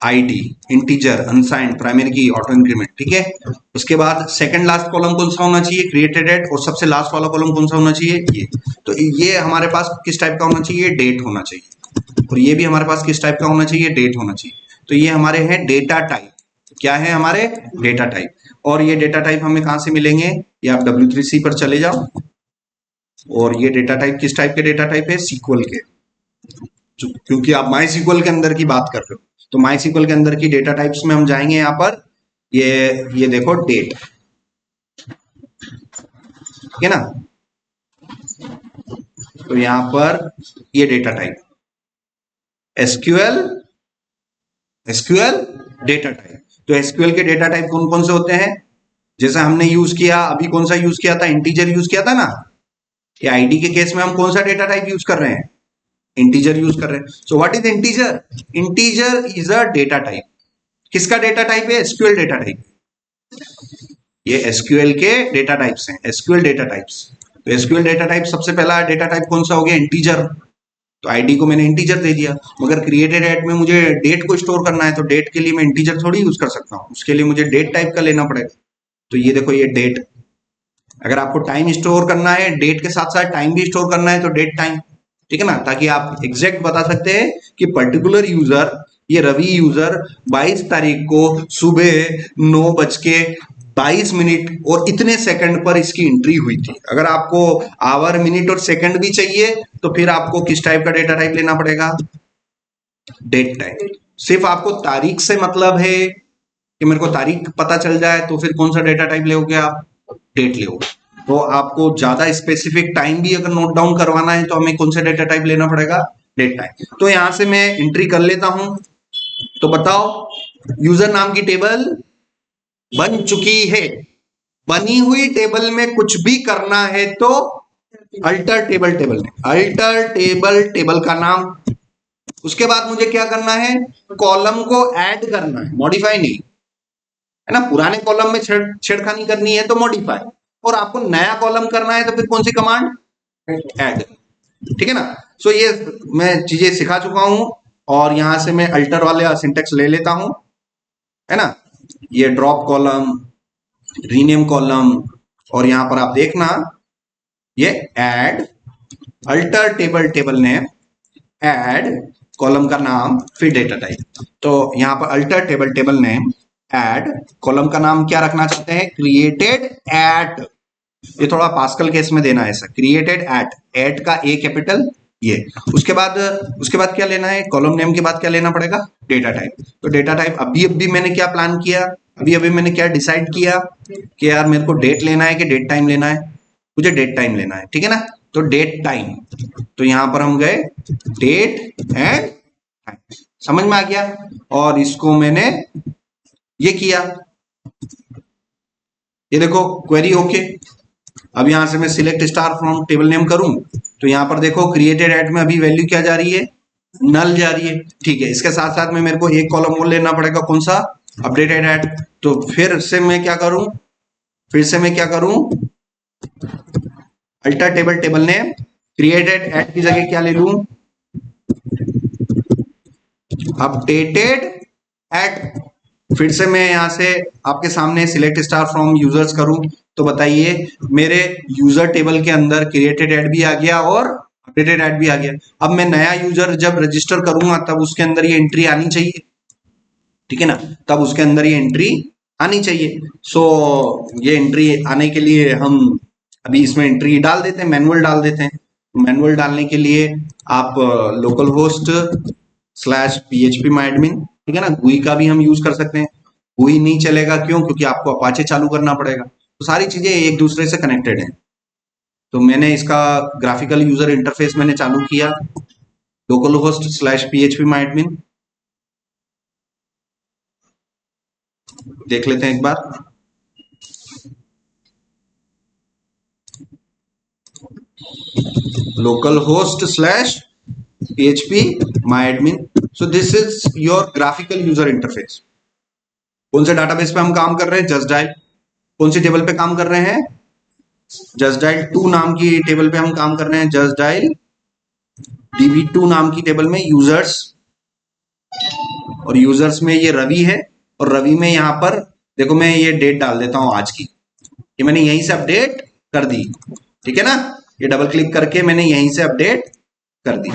आईडी इंटीजर अनसाइंड प्राइमरी की, ऑटो इंक्रीमेंट, ठीक है। उसके बाद सेकंड लास्ट कॉलम कौन सा होना चाहिए? Created at. और सबसे लास्ट वाला कॉलम कौन सा होना चाहिए? ये। तो ये हमारे पास किस टाइप का होना चाहिए? डेट होना चाहिए। और ये भी हमारे पास किस टाइप का होना चाहिए? डेट होना चाहिए। तो ये हमारे हैं डेटा टाइप। क्या है हमारे? Data type. और ये डेटा टाइप हमें कहां से मिलेंगे? ये आप W3C पर चले जाओ, और ये डेटा टाइप किस टाइप के डेटा टाइप है? सीक्वल के। क्योंकि आप माई सीक्वल के अंदर की बात कर रहे हो, तो माई सीक्वल के अंदर की डेटा टाइप्स में हम जाएंगे यहाँ पर। ये देखो डेट, ठीक है ना। तो यहाँ पर ये data type SQL, SQL data type. तो एसक्यूएल के डेटा टाइप कौन कौन से होते हैं? जैसे हमने यूज किया अभी, कौन सा यूज किया था? इंटीजर यूज किया था ना। ये आईडी के केस में हम कौन सा डेटा टाइप यूज कर रहे हैं? इंटीजर यूज कर रहे हैं। So what is integer? Integer is a data type. किसका डेटा टाइप है? SQL data type. ये एसक्यूएल के डेटा टाइप्स हैं, एसक्यूएल डेटा टाइप्स। तो एसक्यूएल डेटा टाइप सबसे पहला डेटा टाइप कौन सा हो गया? इंटीजर। तो आईडी को मैंने इंटीजर दे दिया, मगर क्रिएटेड एट में मुझे डेट को स्टोर करना है, तो डेट के लिए मैं इंटीजर थोड़ी यूज कर सकता हूँ, उसके लिए मुझे डेट टाइप का लेना पड़ेगा। तो ये देखो, ये डेट। अगर आपको टाइम स्टोर करना है, डेट के साथ साथ टाइम भी स्टोर करना है, तो डेट टाइम, ठीक है ना, ताकि आप एग्जैक्ट बता सकते हैं कि पर्टिकुलर यूजर, ये रवि यूजर 22 तारीख को सुबह 9:22 और इतने सेकंड पर इसकी एंट्री हुई थी। अगर आपको आवर, मिनट और सेकंड भी चाहिए, तो फिर आपको किस टाइप का डेटा टाइप लेना पड़ेगा? Date type. सिर्फ आपको तारीख से मतलब है कि मेरे को तारीख पता चल जाए, तो फिर कौन सा डेटा टाइप लेोगे आप? डेट लेोगे। तो आपको ज्यादा स्पेसिफिक टाइम भी अगर नोट डाउन करवाना है, तो हमें कौन सा डेटा टाइप लेना पड़ेगा? Date type. तो यहां से मैं एंट्री कर लेता हूं। तो बताओ, यूजर नाम की टेबल बन चुकी है। बनी हुई टेबल में कुछ भी करना है तो अल्टर टेबल, टेबल ने अल्टर टेबल, टेबल का नाम। उसके बाद मुझे क्या करना है? कॉलम को ऐड करना है, मॉडिफाई नहीं, है ना। पुराने कॉलम में छेड़खानी करनी है तो मॉडिफाई, और आपको नया कॉलम करना है तो फिर कौन सी कमांड? ऐड, ठीक है ना। सो ये मैं चीजें सिखा चुका हूं, और यहां से मैं अल्टर वाले सिंटेक्स ले लेता हूं, है ना। ये ड्रॉप कॉलम, रीनेम कॉलम, और यहां पर आप देखना ये add, alter table, table name, add column का नाम, फिर डेटा टाइप। तो यहां पर alter table, table name, add column का नाम क्या रखना चाहते हैं? Created at. ये थोड़ा पास्कल केस में देना है ऐसा, क्रिएटेड एट, एट का ए कैपिटल ये। उसके बाद क्या लेना है? कॉलम नेम के बाद क्या लेना पड़ेगा? Data type. तो डेटा टाइप अभी मैंने क्या प्लान किया, अभी मैंने क्या डिसाइड किया कि यार मेरे को डेट लेना है कि डेट टाइम लेना है? मुझे डेट टाइम लेना है, ठीक है ना। तो डेट टाइम, तो यहां पर हम गए डेट एंड टाइम, समझ में आ गया। और इसको मैंने ये किया, ये देखो क्वेरी ओके। अब यहां से मैं select star from table name करूं, तो यहां पर देखो क्रिएटेड एट में अभी वैल्यू क्या जा रही है? नल जा रही है, ठीक है। इसके साथ साथ में मेरे को एक कॉलम और लेना पड़ेगा, कौन सा? Updated at. तो फिर से मैं क्या करूं? Alter table, table name, created at की जगह क्या ले लूं? Updated at. फिर से मैं यहां से आपके सामने सिलेक्ट स्टार फ्रॉम यूजर्स करूं, तो बताइए मेरे यूजर टेबल के अंदर क्रिएटेड एड भी आ गया और अपडेटेड एड भी आ गया। अब मैं नया यूजर जब रजिस्टर करूंगा, तब उसके अंदर ये एंट्री आनी चाहिए, ठीक है ना, तब उसके अंदर ये एंट्री आनी चाहिए। सो ये एंट्री आने के लिए हम अभी इसमें एंट्री डाल देते हैं, मैनुअल डाल देते हैं। मैनुअल डालने के लिए आप लोकल होस्ट स्लैश php माइडमिन, ठीक है ना, GUI का भी हम यूज कर सकते हैं। GUI नहीं चलेगा, क्यों? क्योंकि आपको अपाचे चालू करना पड़ेगा। तो सारी चीजें एक दूसरे से कनेक्टेड हैं। तो मैंने इसका ग्राफिकल यूजर इंटरफेस मैंने चालू किया, localhost slash php myadmin. देख लेते हैं एक बार। Localhost slash php myadmin। So this is your graphical user interface. कौन से डाटाबेस पे हम काम कर रहे हैं? Just Dial. कौन सी टेबल पे काम कर रहे हैं? जस्ट डायल 2 नाम की टेबल पे हम काम कर रहे हैं। जस्ट डायल db2 नाम की टेबल में यूजर्स, और यूजर्स में ये रवि है, और रवि में यहां पर देखो मैं ये डेट डाल देता हूं आज की, ये मैंने यहीं से अपडेट कर दी, ठीक है ना। ये डबल क्लिक करके मैंने यहीं से अपडेट कर दी।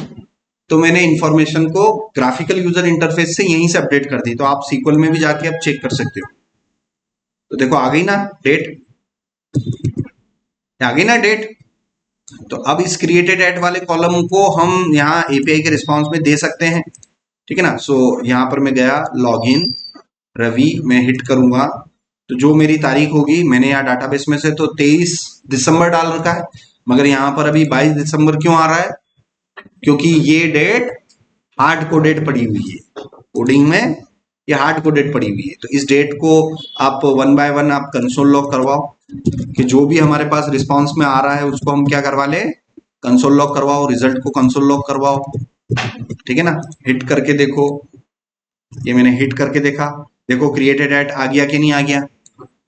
तो मैंने इंफॉर्मेशन को ग्राफिकल यूजर इंटरफेस से यहीं से अपडेट कर दी। तो आप सीक्वल में भी जाके अब चेक कर सकते हो। तो देखो आ गई ना डेट, आ गई ना डेट। तो अब इस क्रिएटेड एट वाले कॉलम को हम यहाँ एपीआई के रिस्पॉन्स में दे सकते हैं, ठीक है ना। सो यहाँ पर मैं गया लॉगिन रवि, मैं हिट करूंगा तो जो मेरी तारीख होगी, मैंने यहाँ डाटाबेस में से तो 23 दिसंबर डाल रखा है, मगर यहाँ पर अभी 22 दिसंबर क्यों आ रहा है? क्योंकि ये डेट हार्ड कोडेड पड़ी हुई है कोडिंग में, ये हार्ड कोडेड पड़ी हुई है। तो इस डेट को आप 1 बाय 1 आप कंसोल लॉग करवाओ, कि जो भी हमारे पास रिस्पॉन्स में आ रहा है उसको हम क्या करवा ले, कंसोल लॉग करवाओ, रिजल्ट को कंसोल लॉग करवाओ, ठीक है ना। हिट करके देखो, ये मैंने हिट करके देखा, देखो क्रिएटेड एट आ गया कि नहीं आ गया।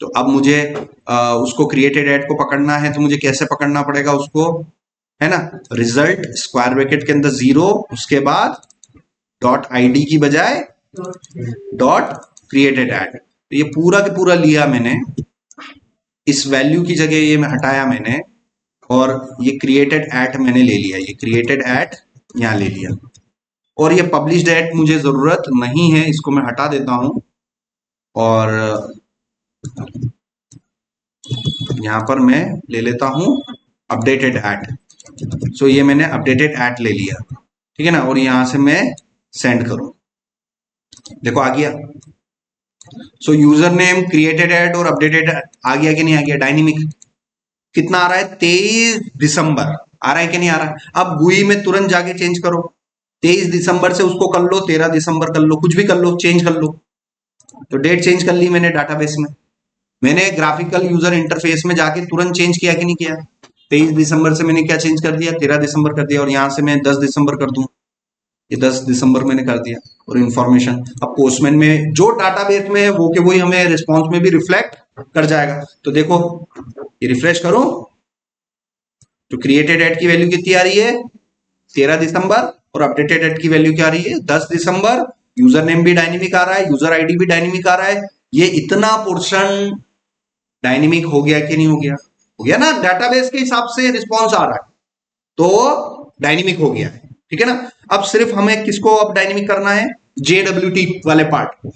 तो अब मुझे उसको क्रिएटेड एट को पकड़ना है, तो मुझे कैसे पकड़ना पड़ेगा उसको, है ना। रिजल्ट स्क्वायर ब्रैकेट के अंदर 0, उसके बाद डॉट आईडी की बजाय डॉट क्रिएटेड एट। तो ये पूरा के पूरा लिया मैंने, इस वैल्यू की जगह ये मैं हटाया मैंने, और ये क्रिएटेड एट मैंने ले लिया, ये क्रिएटेड एट यहां ले लिया। और ये पब्लिश्ड एट मुझे जरूरत नहीं है, इसको मैं हटा देता हूं, और यहां पर मैं ले लेता हूं अपडेटेड एट। सो ये मैंने अपडेटेड एट ले लिया, ठीक है ना। और यहां से मैं सेंड करूं, देखो आ गया। सो यूजर नेम क्रिएटेड एट और अपडेटेड आ गया कि नहीं आ गया? डायनेमिक कितना आ रहा है? 23 दिसंबर आ रहा है कि नहीं आ रहा है? अब GUI में तुरंत जाके चेंज करो, 23 दिसंबर से उसको कर लो 13 दिसंबर कर लो, कुछ भी कर लो, चेंज कर लो। तो डेट चेंज कर ली मैंने डाटाबेस में। मैंने ग्राफिकल यूजर इंटरफेस में जाके तुरंत चेंज किया कि नहीं किया? 23 दिसंबर से मैंने क्या चेंज कर दिया? 13 दिसंबर कर दिया। और यहां से मैं 10 दिसंबर कर दूं, ये 10 दिसंबर मैंने कर दिया। और इन्फॉर्मेशन अब पोस्टमैन में जो डाटाबेस में है वो के वही हमें रिस्पॉन्स में भी रिफ्लेक्ट कर जाएगा। तो देखो ये रिफ्रेश करो, तो क्रिएटेड एट की वैल्यू कितनी आ रही है? 13 दिसंबर, और अपडेटेड एट की वैल्यू क्या आ रही है? 10 दिसंबर। यूजर नेम भी डायनेमिक आ रहा है, यूजर आईडी भी डायनेमिक आ रहा है। ये इतना पोर्शन डायनेमिक हो गया कि नहीं हो गया? हो गया ना, डाटाबेस के हिसाब से रिस्पॉन्स आ रहा है तो डायनेमिक हो गया है, ठीक है ना। अब सिर्फ हमें किसको अब डायनेमिक करना है? JWT वाले पार्ट,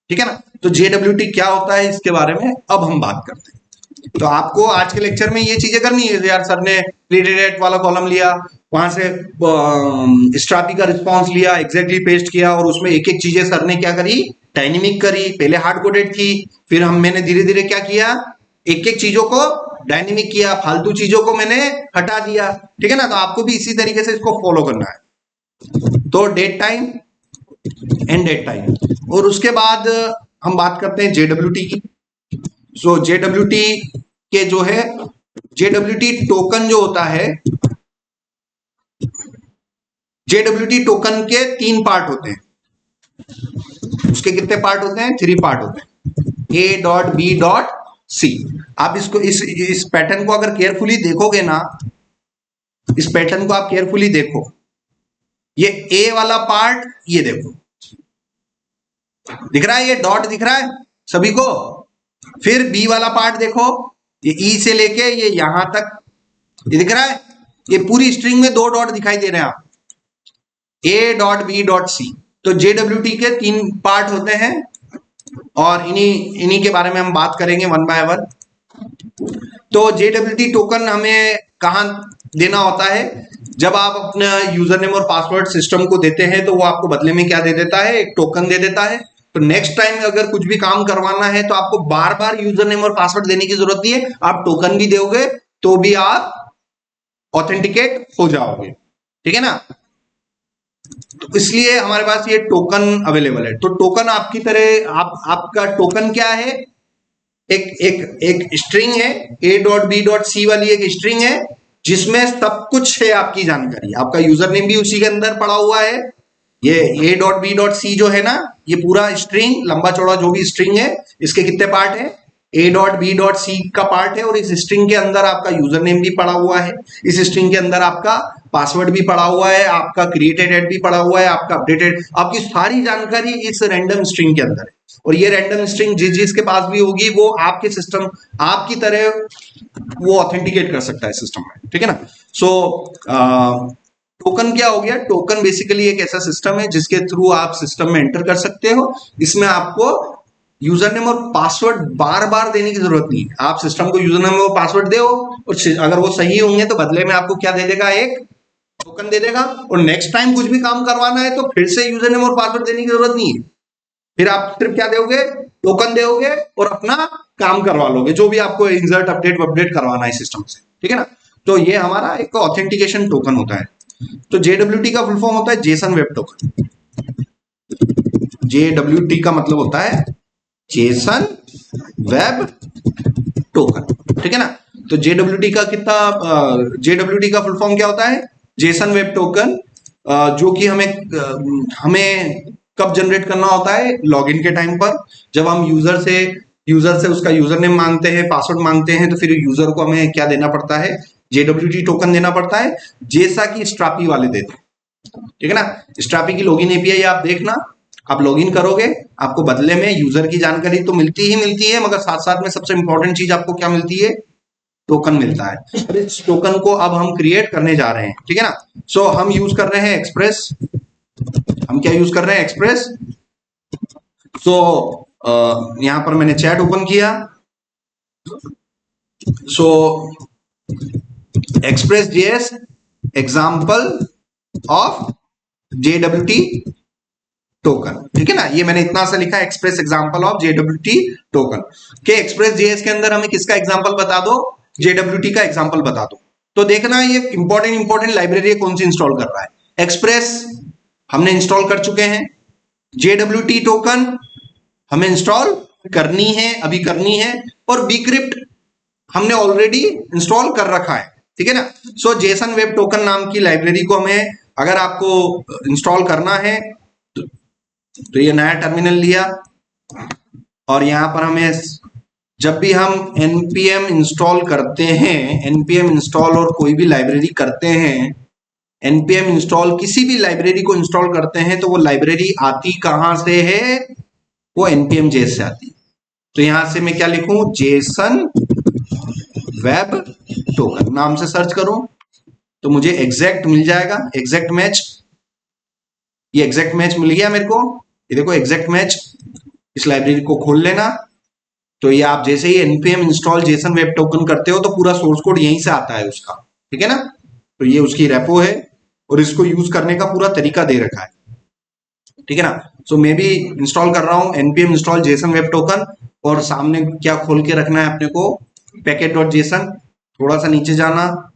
ठीक है ना। तो JWT क्या होता है इसके बारे में अब हम बात करते हैं। तो आपको आज के लेक्चर में ये चीजें करनी है यार। सर ने क्रिएटेड वाला कॉलम लिया, वहां से स्ट्रापी का रिस्पॉन्स लिया, एग्जैक्टली पेस्ट किया, और उसमें एक एक चीजें सर ने क्या करी? डायनेमिक करी। पहले हार्ड कोडेड थी, फिर मैंने धीरे धीरे क्या किया? एक एक चीजों को डायनेमिक किया, फालतू चीजों को मैंने हटा दिया, ठीक है ना। तो आपको भी इसी तरीके से इसको फॉलो करना है। तो date time and date time, और उसके बाद हम बात करते हैं JWT की। सो JWT के जो है, JWT टोकन जो होता है, JWT टोकन के 3 पार्ट होते हैं। उसके कितने पार्ट होते हैं? 3 पार्ट होते हैं, A.B.C। आप इसको इस पैटर्न को अगर केयरफुली देखोगे ना, इस पैटर्न को आप केयरफुली देखो, ये A वाला पार्ट, ये देखो दिख रहा है, ये डॉट दिख रहा है सभी को। फिर B वाला पार्ट देखो, ये E से लेके ये यहां तक, ये दिख रहा है। ये पूरी स्ट्रिंग में 2 डॉट दिखाई दे रहे हैं आप, A.B.C। तो JWT के 3 पार्ट होते हैं, और इन्हीं इन्हीं के बारे में हम बात करेंगे वन बाय वन। तो JWT टोकन हमें कहाँ देना होता है? जब आप अपना यूजर नेम और पासवर्ड सिस्टम को देते हैं तो वो आपको बदले में क्या दे देता है? एक टोकन दे देता है। तो नेक्स्ट टाइम अगर कुछ भी काम करवाना है तो आपको बार बार यूजर नेम और पासवर्ड देने की जरूरत नहीं है, आप टोकन भी दोगे तो भी आप ऑथेंटिकेट हो जाओगे, ठीक है ना। तो इसलिए हमारे पास ये टोकन अवेलेबल है। तो टोकन आपकी तरह आपका टोकन क्या है? एक एक एक स्ट्रिंग है, A.B.C वाली एक स्ट्रिंग है जिसमें सब कुछ है, आपकी जानकारी, आपका यूजर नेम भी उसी के अंदर पड़ा हुआ है। ये A.B.C जो है ना, ये पूरा स्ट्रिंग लंबा चौड़ा जो भी स्ट्रिंग है, इसके कितने पार्ट है? A.B.C का पार्ट है, और इस स्ट्रिंग के अंदर आपका यूजर नेम भी पड़ा हुआ है, इस स्ट्रिंग के अंदर आपका पासवर्ड भी पड़ा हुआ है, आपका क्रिएटेड एड भी पड़ा हुआ है, आपका अपडेटेड, आपकी सारी जानकारी इस रैंडम स्ट्रिंग के अंदर है। और ये रैंडम स्ट्रिंग जिसके पास भी होगी वो आपके सिस्टम, आपकी तरह वो ऑथेंटिकेट कर सकता है सिस्टम में, ठीक है ना। सो टोकन क्या हो गया? टोकन बेसिकली एक ऐसा सिस्टम है जिसके थ्रू आप सिस्टम में एंटर कर सकते हो। इसमें आपको यूजर नेम और पासवर्ड बार बार देने की जरूरत नहीं है। आप सिस्टम को यूजर नेम और पासवर्ड दो, और अगर वो सही होंगे तो बदले में आपको क्या दे देगा? एक टोकन दे देगा। और नेक्स्ट टाइम कुछ भी काम करवाना है तो फिर से यूजर नेम और पासवर्ड देने की जरूरत नहीं है, फिर आप सिर्फ क्या दोगे? टोकन दोगे और अपना काम करवा लोगे, जो भी आपको इंसर्ट अपडेट अपडेट करवाना है सिस्टम से, ठीक है ना। तो ये हमारा एक ऑथेंटिकेशन टोकन होता है। तो JWT का फुल फॉर्म होता है जेसन वेब टोकन। JWT का मतलब होता है जेसन वेब टोकन, ठीक है ना। तो JWT का JWT का फुल फॉर्म क्या होता है? जेसन वेब टोकन, जो कि हमें कब जनरेट करना होता है? लॉगिन के टाइम पर, जब हम यूजर से उसका यूजर नेम मांगते हैं, पासवर्ड मांगते हैं, तो फिर यूजर को हमें क्या देना पड़ता है? JWT टोकन देना पड़ता है, जैसा कि स्ट्रापी वाले देते हैं, ठीक है ना। स्ट्रापी की लॉगिन एपीआई आप देखना, आप लॉगिन करोगे, आपको बदले में यूजर की जानकारी तो मिलती ही मिलती है, मगर साथ साथ में सबसे इंपॉर्टेंट चीज आपको क्या मिलती है? टोकन मिलता है। और इस टोकन को अब हम क्रिएट करने जा रहे हैं, ठीक है ना। सो हम यूज कर रहे हैं एक्सप्रेस। हम क्या यूज कर रहे हैं? एक्सप्रेस। सो यहां पर मैंने चैट ओपन किया। So express JS example of JWT token, ठीक है ना। ये मैंने इतना सा लिखा, express example of JWT token के। एक्सप्रेस जेएस के अंदर हमें किसका एग्जाम्पल बता दो? JWT का एग्जाम्पल बता दो। तो देखना ये इंपॉर्टेंट लाइब्रेरी कौन सी इंस्टॉल कर रहा है। एक्सप्रेस हमने इंस्टॉल कर चुके हैं, JWT टोकन हमें इंस्टॉल करनी है, अभी करनी है, और बीक्रिप्ट हमने ऑलरेडी इंस्टॉल कर रखा है, ठीक है ना। सो जेसन वेब टोकन नाम की लाइब्रेरी को हमें, अगर आपको इंस्टॉल करना है तो ये नया टर्मिनल लिया, और यहां पर हमें जब भी हम npm इंस्टॉल करते हैं, npm इंस्टॉल और कोई भी लाइब्रेरी करते हैं, npm इंस्टॉल किसी भी लाइब्रेरी को इंस्टॉल करते हैं, तो वो लाइब्रेरी आती कहां से है? वो npm जेस से आती है। तो यहां से मैं क्या लिखूं? जेसन वेब टोकन नाम से सर्च करूं तो मुझे एग्जैक्ट मिल जाएगा, एग्जैक्ट मैच। ये एग्जैक्ट मैच मिल गया मेरे को, ये देखो एग्जैक्ट मैच। इस लाइब्रेरी को खोल लेना। तो ये आप जैसे ही npm install Jason web token करते हो तो पूरा सोर्स कोड यहीं से आता है उसका, ठीक है ना। तो ये उसकी रेपो है, और इसको यूज करने का पूरा तरीका दे रखा है, ठीक है ना। सो मैं भी इंस्टॉल कर रहा हूं npm install Jason web token, और सामने क्या खोल के रखना है अपने को? पैकेट.json। थोड़ा सा नीचे जाना,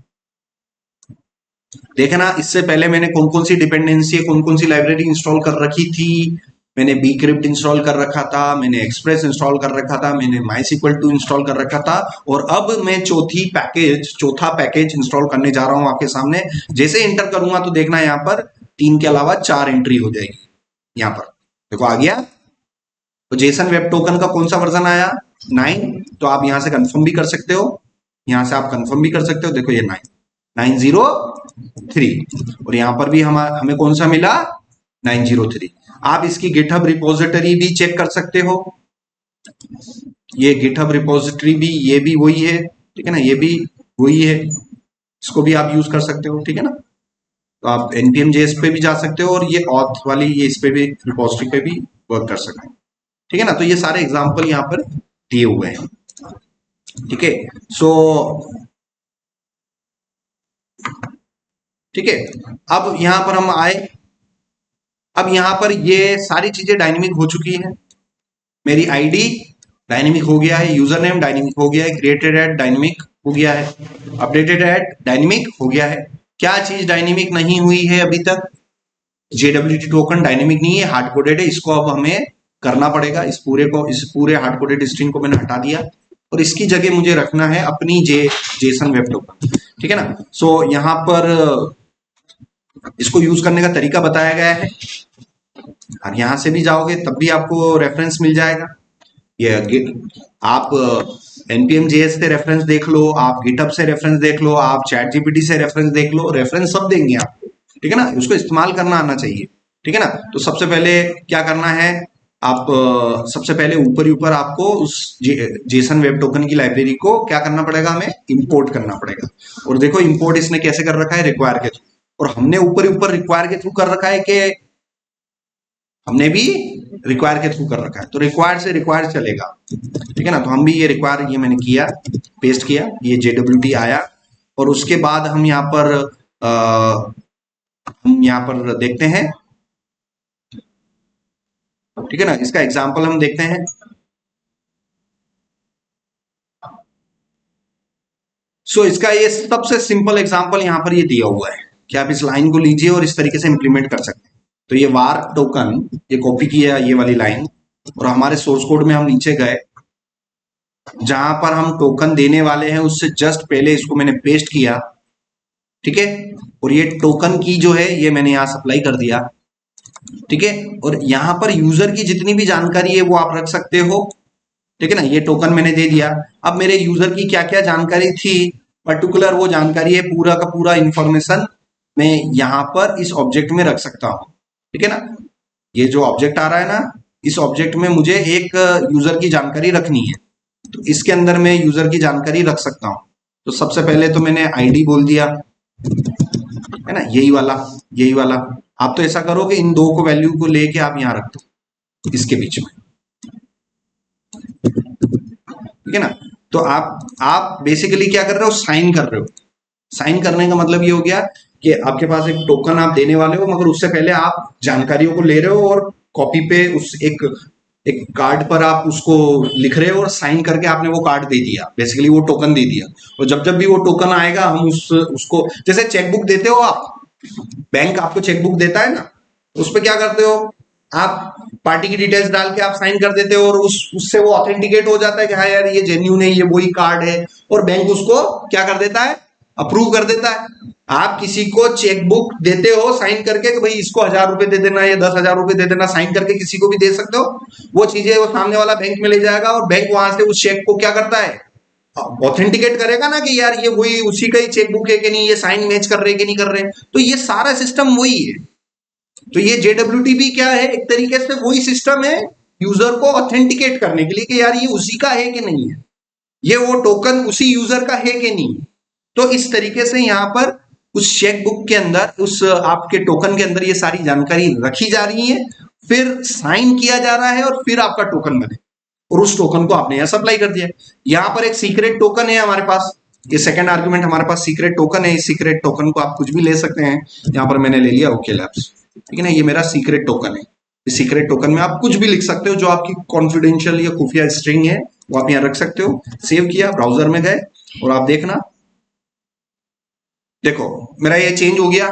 देखना इससे पहले मैंने कौन कौन सी डिपेंडेंसी, कौन कौन सी लाइब्रेरी इंस्टॉल कर रखी थी। मैंने bcrypt इंस्टॉल कर रखा था, मैंने एक्सप्रेस इंस्टॉल कर रखा था, मैंने MySQL2 इंस्टॉल कर रखा था, और अब मैं चौथा पैकेज इंस्टॉल करने जा रहा हूं आपके सामने। जैसे इंटर करूंगा तो देखना यहाँ पर 3 के अलावा 4 एंट्री हो जाएगी। यहाँ पर देखो आ गया। तो जेसन वेब टोकन का कौन सा वर्जन आया? 9। तो आप यहाँ से कंफर्म भी कर सकते हो, यहाँ से आप कंफर्म भी कर सकते हो। देखो ये 903, और यहाँ पर भी हमें कौन सा मिला? 903। आप इसकी गिटहब रिपोजिटरी भी चेक कर सकते हो। ये गिटहब रिपोजिटरी भी, ये भी वही है, ठीक है ना, ये भी वही है, इसको भी आप यूज कर सकते हो, ठीक है ना। तो आप npm.js पे भी जा सकते हो, और ये ऑथ वाली ये इस पे भी रिपोजिटरी पे भी वर्क कर सकते हो, ठीक है ना। तो ये सारे एग्जाम्पल यहाँ पर दिए हुए हैं। ठीक है, सो ठीक है, अब यहां पर हम आए। अब यहां पर ये सारी चीजें डायनेमिक हो चुकी है। मेरी आईडी डायनेमिक हो गया है, यूजर नेम डायनेमिक हो गया है, क्रिएटेड एट डायनेमिक हो गया है, अपडेटेड एट डायनेमिक हो गया है। क्या चीज डायनेमिक नहीं हुई है अभी तक? JWT टोकन डायनेमिक नहीं है, हार्ड कोडेड है। इसको अब हमें करना पड़ेगा। इस पूरे हार्ड कोडेड स्ट्रिंग को मैंने हटा दिया और इसकी जगह मुझे रखना है अपनी जेसन वेब टोकन। ठीक है ना। सो यहां पर इसको यूज करने का तरीका बताया गया है। और यहां से भी जाओगे तब भी आपको रेफरेंस मिल जाएगा। ये आप npm JS से रेफरेंस देख लो, आप गिटहब से रेफरेंस देख लो, आप चैट जीपीटी से रेफरेंस देख लो, रेफरेंस सब देंगे आपको। ठीक है ना, उसको इस्तेमाल करना आना चाहिए। ठीक है ना। तो सबसे पहले क्या करना है, आप सबसे पहले ऊपर ही ऊपर आपको उस जेसन वेब टोकन की लाइब्रेरी को क्या करना पड़ेगा, हमें इंपोर्ट करना पड़ेगा। और देखो इंपोर्ट इसने कैसे कर रखा है, रिक्वायर के थ्रू। और हमने ऊपर ही ऊपर रिक्वायर के थ्रू कर रखा है कि हमने भी रिक्वायर के थ्रू कर रखा है, तो रिक्वायर से रिक्वायर चलेगा। ठीक है ना। तो हम भी ये रिक्वायर, ये मैंने किया, पेस्ट किया, ये JWT आया। और उसके बाद हम यहाँ पर देखते हैं। ठीक है ना, इसका एग्जाम्पल हम देखते हैं। सो इसका ये सबसे सिंपल एग्जाम्पल यहाँ पर ये दिया हुआ है कि आप इस लाइन को लीजिए और इस तरीके से इंप्लीमेंट कर सकते हैं। तो ये वार टोकन, ये कॉपी किया ये वाली लाइन, और हमारे सोर्स कोड में हम नीचे गए, जहां पर हम टोकन देने वाले हैं उससे जस्ट पहले इसको मैंने पेस्ट किया। ठीक है, और ये टोकन की जो है ये मैंने यहां सप्लाई कर दिया। ठीक है, और यहां पर यूजर की जितनी भी जानकारी है वो आप रख सकते हो। ठीक है ना, ये टोकन मैंने दे दिया। अब मेरे यूजर की क्या क्या जानकारी थी पर्टिकुलर, वो जानकारी है, पूरा का पूरा इंफॉर्मेशन मैं यहां पर इस ऑब्जेक्ट में रख सकता हूं। ठीक है ना, ये जो ऑब्जेक्ट आ रहा है ना, इस ऑब्जेक्ट में मुझे एक यूजर की जानकारी रखनी है, तो इसके अंदर मैं यूजर की जानकारी रख सकता हूं। तो सबसे पहले तो मैंने आईडी बोल दिया, है ना, यही वाला। आप तो ऐसा करो कि इन दो को वैल्यू को लेके आप यहां रख दो इसके बीच में। ठीक है ना। तो आप बेसिकली क्या कर रहे हो, साइन कर रहे हो। साइन करने का मतलब ये हो गया कि आपके पास एक टोकन आप देने वाले हो, मगर उससे पहले आप जानकारियों को ले रहे हो और कॉपी पे उस एक कार्ड पर आप उसको लिख रहे हो और साइन करके आपने वो कार्ड दे दिया, बेसिकली वो टोकन दे दिया। और जब जब भी वो टोकन आएगा हम उसको, जैसे चेकबुक देते हो आप, बैंक आपको चेकबुक देता है ना, उस पर क्या करते हो आप, पार्टी की डिटेल्स डाल के आप साइन कर देते हो और उससे वो ऑथेंटिकेट हो जाता है कि हाँ यार ये जेन्यून है, ये वही कार्ड है, और बैंक उसको क्या कर देता है, अप्रूव कर देता है। आप किसी को चेकबुक देते हो साइन करके कि भाई इसको 1000 रुपए दे देना या 10,000 रुपए दे देना, साइन करके किसी को भी दे सकते हो। वो चीजें वो सामने वाला बैंक में ले जाएगा और बैंक वहां से उस चेक को क्या करता है, ऑथेंटिकेट करेगा ना कि यार ये वही उसी का ही चेकबुक है कि नहीं, ये साइन मैच कर रहे कि नहीं कर रहे। तो ये सारा सिस्टम वही है। तो ये JWT भी क्या है, एक तरीके से वही सिस्टम है यूजर को ऑथेंटिकेट करने के लिए कि यार ये उसी का है कि नहीं है, ये वो टोकन उसी यूजर का है कि नहीं। तो इस तरीके से यहाँ पर उस चेकबुक के अंदर, उस आपके टोकन के अंदर ये सारी जानकारी रखी जा रही है, फिर साइन किया जा रहा है और फिर आपका टोकन बने, और उस टोकन को आपने यहां सप्लाई कर दिया। यहां पर एक सीक्रेट टोकन है हमारे पास, ये सेकंड आर्गुमेंट हमारे पास सीक्रेट टोकन है। इस सीक्रेट टोकन को आप कुछ भी ले सकते हैं। यहां पर मैंने ले लिया ओके लैब्स। ठीक है ना, ये मेरा सीक्रेट टोकन है। इस सीक्रेट टोकन में आप कुछ भी लिख सकते हो, जो आपकी कॉन्फिडेंशियल या खुफिया स्ट्रिंग है वो आप यहां रख सकते हो। सेव किया, ब्राउजर में गए और आप देखना, देखो मेरा ये चेंज हो गया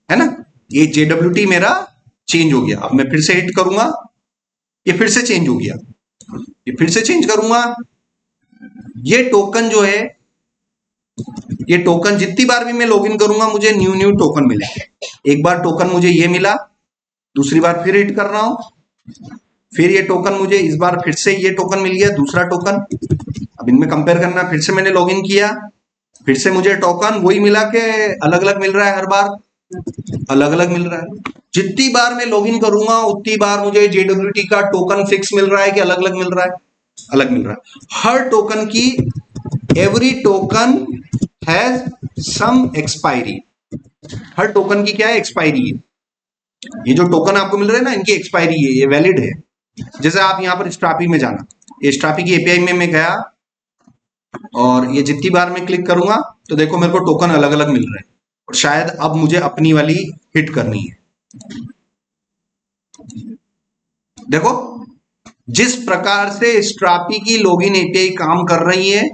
है ना, ये JWT मेरा चेंज हो गया। अब मैं फिर से हिट करूंगा, ये फिर से चेंज हो गया, ये फिर से चेंज करूंगा। ये टोकन जो है, ये टोकन जितनी बार भी मैं लॉगिन करूंगा मुझे न्यू न्यू टोकन मिलेंगे। एक बार टोकन मुझे ये मिला, दूसरी बार फिर हिट कर रहा हूं, फिर ये टोकन मुझे, इस बार फिर से ये टोकन मिल गया, दूसरा टोकन। अब इनमें कंपेयर करना, फिर से मैंने लॉगिन किया, फिर से मुझे टोकन वही मिला कि अलग अलग मिल रहा है, हर बार अलग अलग मिल रहा है। जितनी बार मैं लॉगिन करूंगा उतनी बार मुझे JWT का टोकन फिक्स मिल रहा है कि अलग अलग मिल रहा है, अलग मिल रहा है। हर टोकन की, every token has some expiry, हर टोकन की क्या है, एक्सपायरी है। ये जो टोकन आपको मिल रहे हैं ना, इनकी एक्सपायरी है, ये वैलिड है। जैसे आप यहाँ पर स्ट्रापी में जाना, ये स्ट्रापी की एपीआई में मैं गया और ये जितनी बार मैं क्लिक करूंगा तो देखो मेरे को टोकन अलग अलग मिल रहे हैं, और शायद अब मुझे अपनी वाली हिट करनी है। देखो जिस प्रकार से स्ट्रापी की लॉगिन एपीआई काम कर रही है,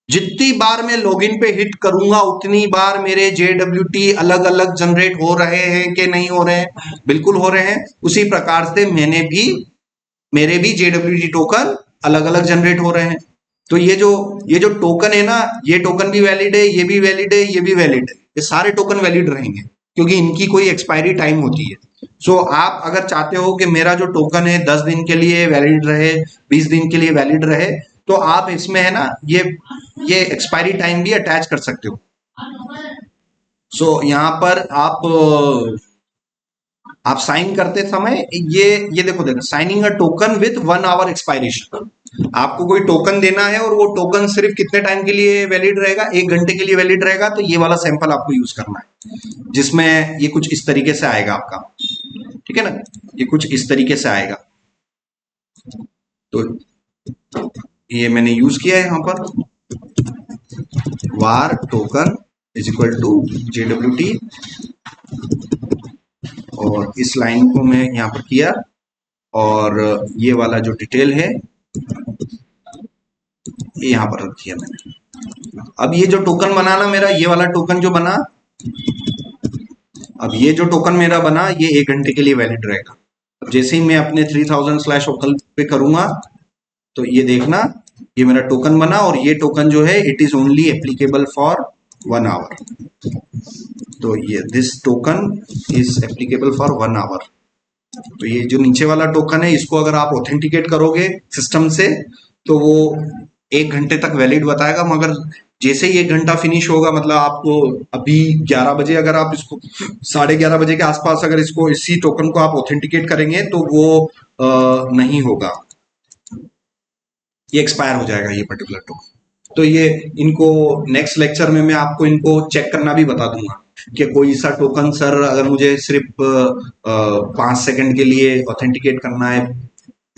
जितनी बार मैं लॉगिन पे हिट करूंगा उतनी बार मेरे JWT अलग अलग जनरेट हो रहे हैं कि नहीं हो रहे हैं? बिल्कुल हो रहे हैं। उसी प्रकार से मेरे भी JWT टोकन अलग अलग जनरेट हो रहे हैं। तो ये जो टोकन है ना, ये टोकन भी वैलिड है, ये भी वैलिड है, ये भी वैलिड है, ये सारे टोकन वैलिड रहेंगे क्योंकि इनकी कोई एक्सपायरी टाइम होती है। सो आप अगर चाहते हो कि मेरा जो टोकन है 10 दिन के लिए वैलिड रहे, 20 दिन के लिए वैलिड रहे, तो आप इसमें है ना ये एक्सपायरी टाइम भी अटैच कर सकते हो। सो यहाँ पर आप साइन करते समय ये देखो signing a token with 1 hour expiration. आपको कोई टोकन देना है और वो टोकन सिर्फ कितने टाइम के लिए वैलिड रहेगा? 1 घंटे के लिए वैलिड रहेगा। तो ये वाला सैंपल आपको यूज करना है, जिसमें ये कुछ इस तरीके से आएगा आपका, ठीक है ना, ये कुछ इस तरीके से आएगा। तो ये मैंने यूज किया है यहाँ पर, var token is equal to JWT, और इस लाइन को मैं यहाँ पर किया, और ये वाला जो डिटेल है ये यहाँ पर रख दिया मैंने। अब ये जो टोकन बना ना मेरा, ये वाला टोकन जो बना, अब ये जो टोकन मेरा बना ये 1 घंटे के लिए वैलिड रहेगा। अब जैसे ही मैं अपने 3000/ओकल पे करूंगा तो ये देखना, ये मेरा टोकन बना, और ये टोकन जो है it is only applicable for 1 hour. तो ये this token is applicable for 1 hour. तो ये जो नीचे वाला टोकन है इसको अगर आप ऑथेंटिकेट करोगे सिस्टम से तो वो 1 घंटे तक वैलिड बताएगा, मगर जैसे ही 1 घंटा फिनिश होगा, मतलब आपको अभी 11 बजे अगर आप इसको 11:30 बजे के आसपास अगर इसको इसी टोकन को आप ऑथेंटिकेट करेंगे तो वो नहीं होगा, ये एक्सपायर हो जाएगा ये पर्टिकुलर टोकन। तो ये इनको नेक्स्ट लेक्चर में मैं आपको इनको चेक करना भी बता दूंगा कि कोई सा टोकन सर अगर मुझे सिर्फ 5 सेकंड के लिए ऑथेंटिकेट करना है,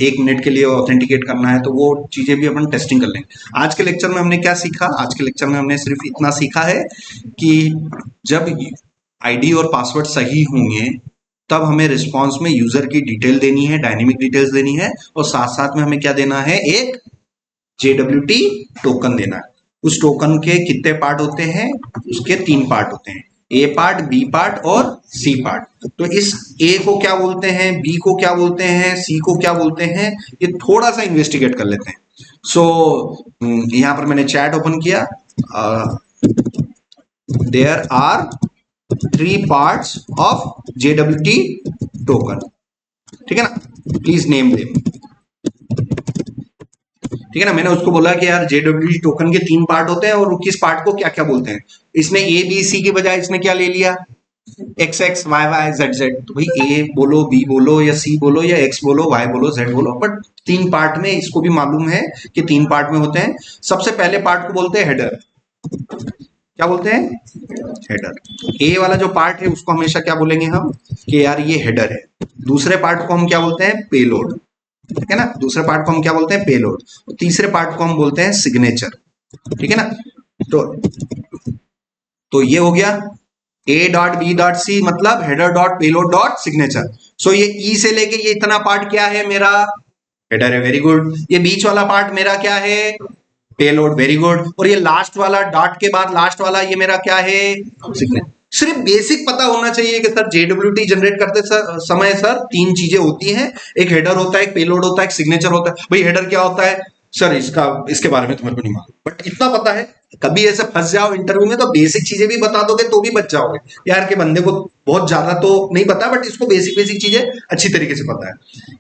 1 मिनट के लिए ऑथेंटिकेट करना है, तो वो चीजें भी अपन टेस्टिंग कर लेंगे। आज के लेक्चर में हमने क्या सीखा? आज के लेक्चर में हमने सिर्फ इतना सीखा है कि जब आईडी और पासवर्ड सही होंगे तब हमें रिस्पॉन्स में यूजर की डिटेल देनी है, डायनेमिक डिटेल्स देनी है, और साथ साथ में हमें क्या देना है? एक JWT टोकन देना है। उस टोकन के कितने पार्ट होते हैं? उसके 3 पार्ट होते हैं, A पार्ट, B पार्ट और C पार्ट। तो इस A को क्या बोलते हैं, B को क्या बोलते हैं, C को क्या बोलते हैं, ये थोड़ा सा इन्वेस्टिगेट कर लेते हैं। सो यहां पर मैंने चैट ओपन किया। There are 3 parts of JWT token, ठीक है ना, प्लीज नेम देम, ठीक है ना। मैंने उसको बोला कि यार JWT टोकन के 3 पार्ट होते हैं और किस पार्ट को क्या क्या बोलते हैं। इसने ABC की बजाय इसने क्या ले लिया? XX, YY, ZZ। तो भाई A बोलो, B बोलो, या C बोलो, या X बोलो, Y बोलो, Z बोलो, बट 3 पार्ट में इसको भी मालूम है कि 3 पार्ट में होते हैं। सबसे पहले पार्ट को बोलते हैं हेडर। क्या बोलते हैं? हेडर। A वाला जो पार्ट है उसको हमेशा क्या बोलेंगे हम कि यार ये हेडर है। दूसरे पार्ट को हम क्या बोलते हैं? पेलोड, ठीक है ना। दूसरे पार्ट को हम क्या बोलते हैं? पेलोड। तीसरे पार्ट को हम बोलते हैं सिग्नेचर, ठीक है ना। तो ये हो गया A.B.C मतलब header dot payload dot signature. So ये E से लेके ये इतना पार्ट क्या है मेरा? हेडर है, वेरी गुड। ये बीच वाला पार्ट मेरा क्या है? Payload, very good. और ये लास्ट वाला डॉट के बाद लास्ट वाला ये मेरा क्या है? सिग्नेचर। सिर्फ बेसिक पता होना चाहिए कि सर JWT जनरेट करते समय सर 3 चीजें होती हैं, एक हेडर होता है, एक पेलोड होता है, एक सिग्नेचर होता है। भाई हेडर क्या होता है सर? इसके बारे में तुम्हारे को नहीं मालूम, बट इतना पता है। कभी ऐसे फंस जाओ इंटरव्यू में तो बेसिक चीजें भी बता दोगे तो भी बच जाओगे यार, के बंदे को बहुत ज्यादा तो नहीं पता बट इसको बेसिक बेसिक चीजें अच्छी तरीके से पता है।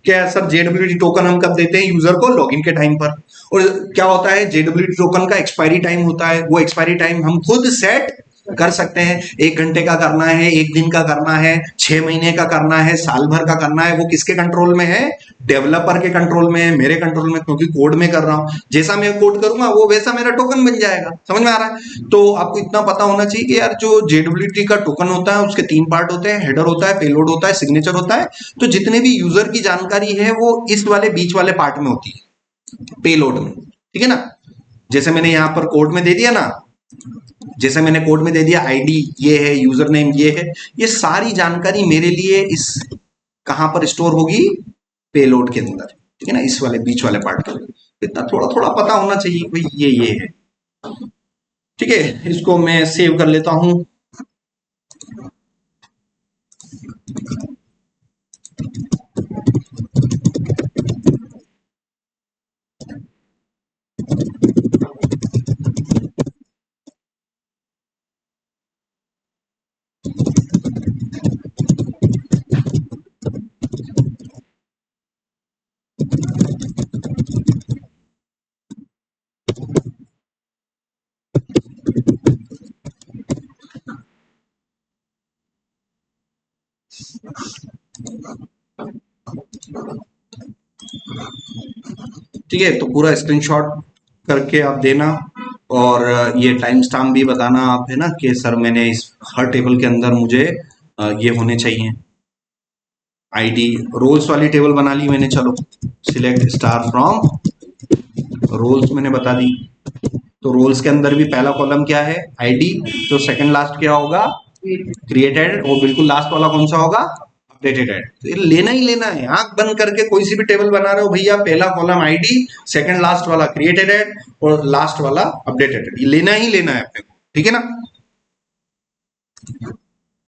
क्या सर JWT टोकन हम कब देते हैं यूजर को? लॉगिन के टाइम पर। और क्या होता है JWT टोकन का एक्सपायरी टाइम होता है, वो एक्सपायरी टाइम हम खुद सेट कर सकते हैं। 1 घंटे का करना है, 1 दिन का करना है, 6 महीने का करना है, साल भर का करना है, वो किसके कंट्रोल में है? डेवलपर के कंट्रोल में है, मेरे कंट्रोल में, क्योंकि कोड में कर रहा हूं। जैसा मैं कोड करूंगा वो वैसा मेरा टोकन बन जाएगा। समझ में आ रहा है? तो आपको इतना पता होना चाहिए कि यार जो जेडब्ल्यूटी का टोकन होता है उसके 3 पार्ट होते हैं, हेडर होता है, पेलोड होता है, सिग्नेचर होता है। तो जितने भी यूजर की जानकारी है वो इस वाले बीच वाले पार्ट में होती है, पेलोड में। ठीक है ना? जैसे मैंने यहां पर कोड में दे दिया ना, जैसे मैंने कोड में दे दिया आईडी ये है, यूजर नेम ये है, ये सारी जानकारी मेरे लिए इस कहां पर स्टोर होगी? पेलोड के अंदर। ठीक है ना? इस वाले बीच वाले पार्ट के अंदर इतना थोड़ा थोड़ा पता होना चाहिए भाई, ये है। ठीक है, इसको मैं सेव कर लेता हूं। ठीक है, तो पूरा स्क्रीनशॉट करके आप देना, और ये टाइम स्टाम्प भी बताना आप, है ना, कि सर मैंने इस हर टेबल के अंदर मुझे ये होने चाहिए। आईडी रोल्स वाली टेबल बना ली मैंने, चलो सिलेक्ट स्टार फ्रॉम रोल्स मैंने बता दी। तो रोल्स के अंदर भी पहला कॉलम क्या है? आईडी। तो सेकंड लास्ट क्या होगा? क्रिएटेड। और बिल्कुल लास्ट वाला कौन सा होगा? अपडेटेड है। तो ये लेना ही लेना है, आंख बंद करके कोई सी भी टेबल बना रहे हो भैया, पहला कॉलम आईडी, सेकंड लास्ट वाला क्रिएटेड है, और लास्ट वाला अपडेटेड है, ये लेना ही लेना है अपने को। ठीक है ना?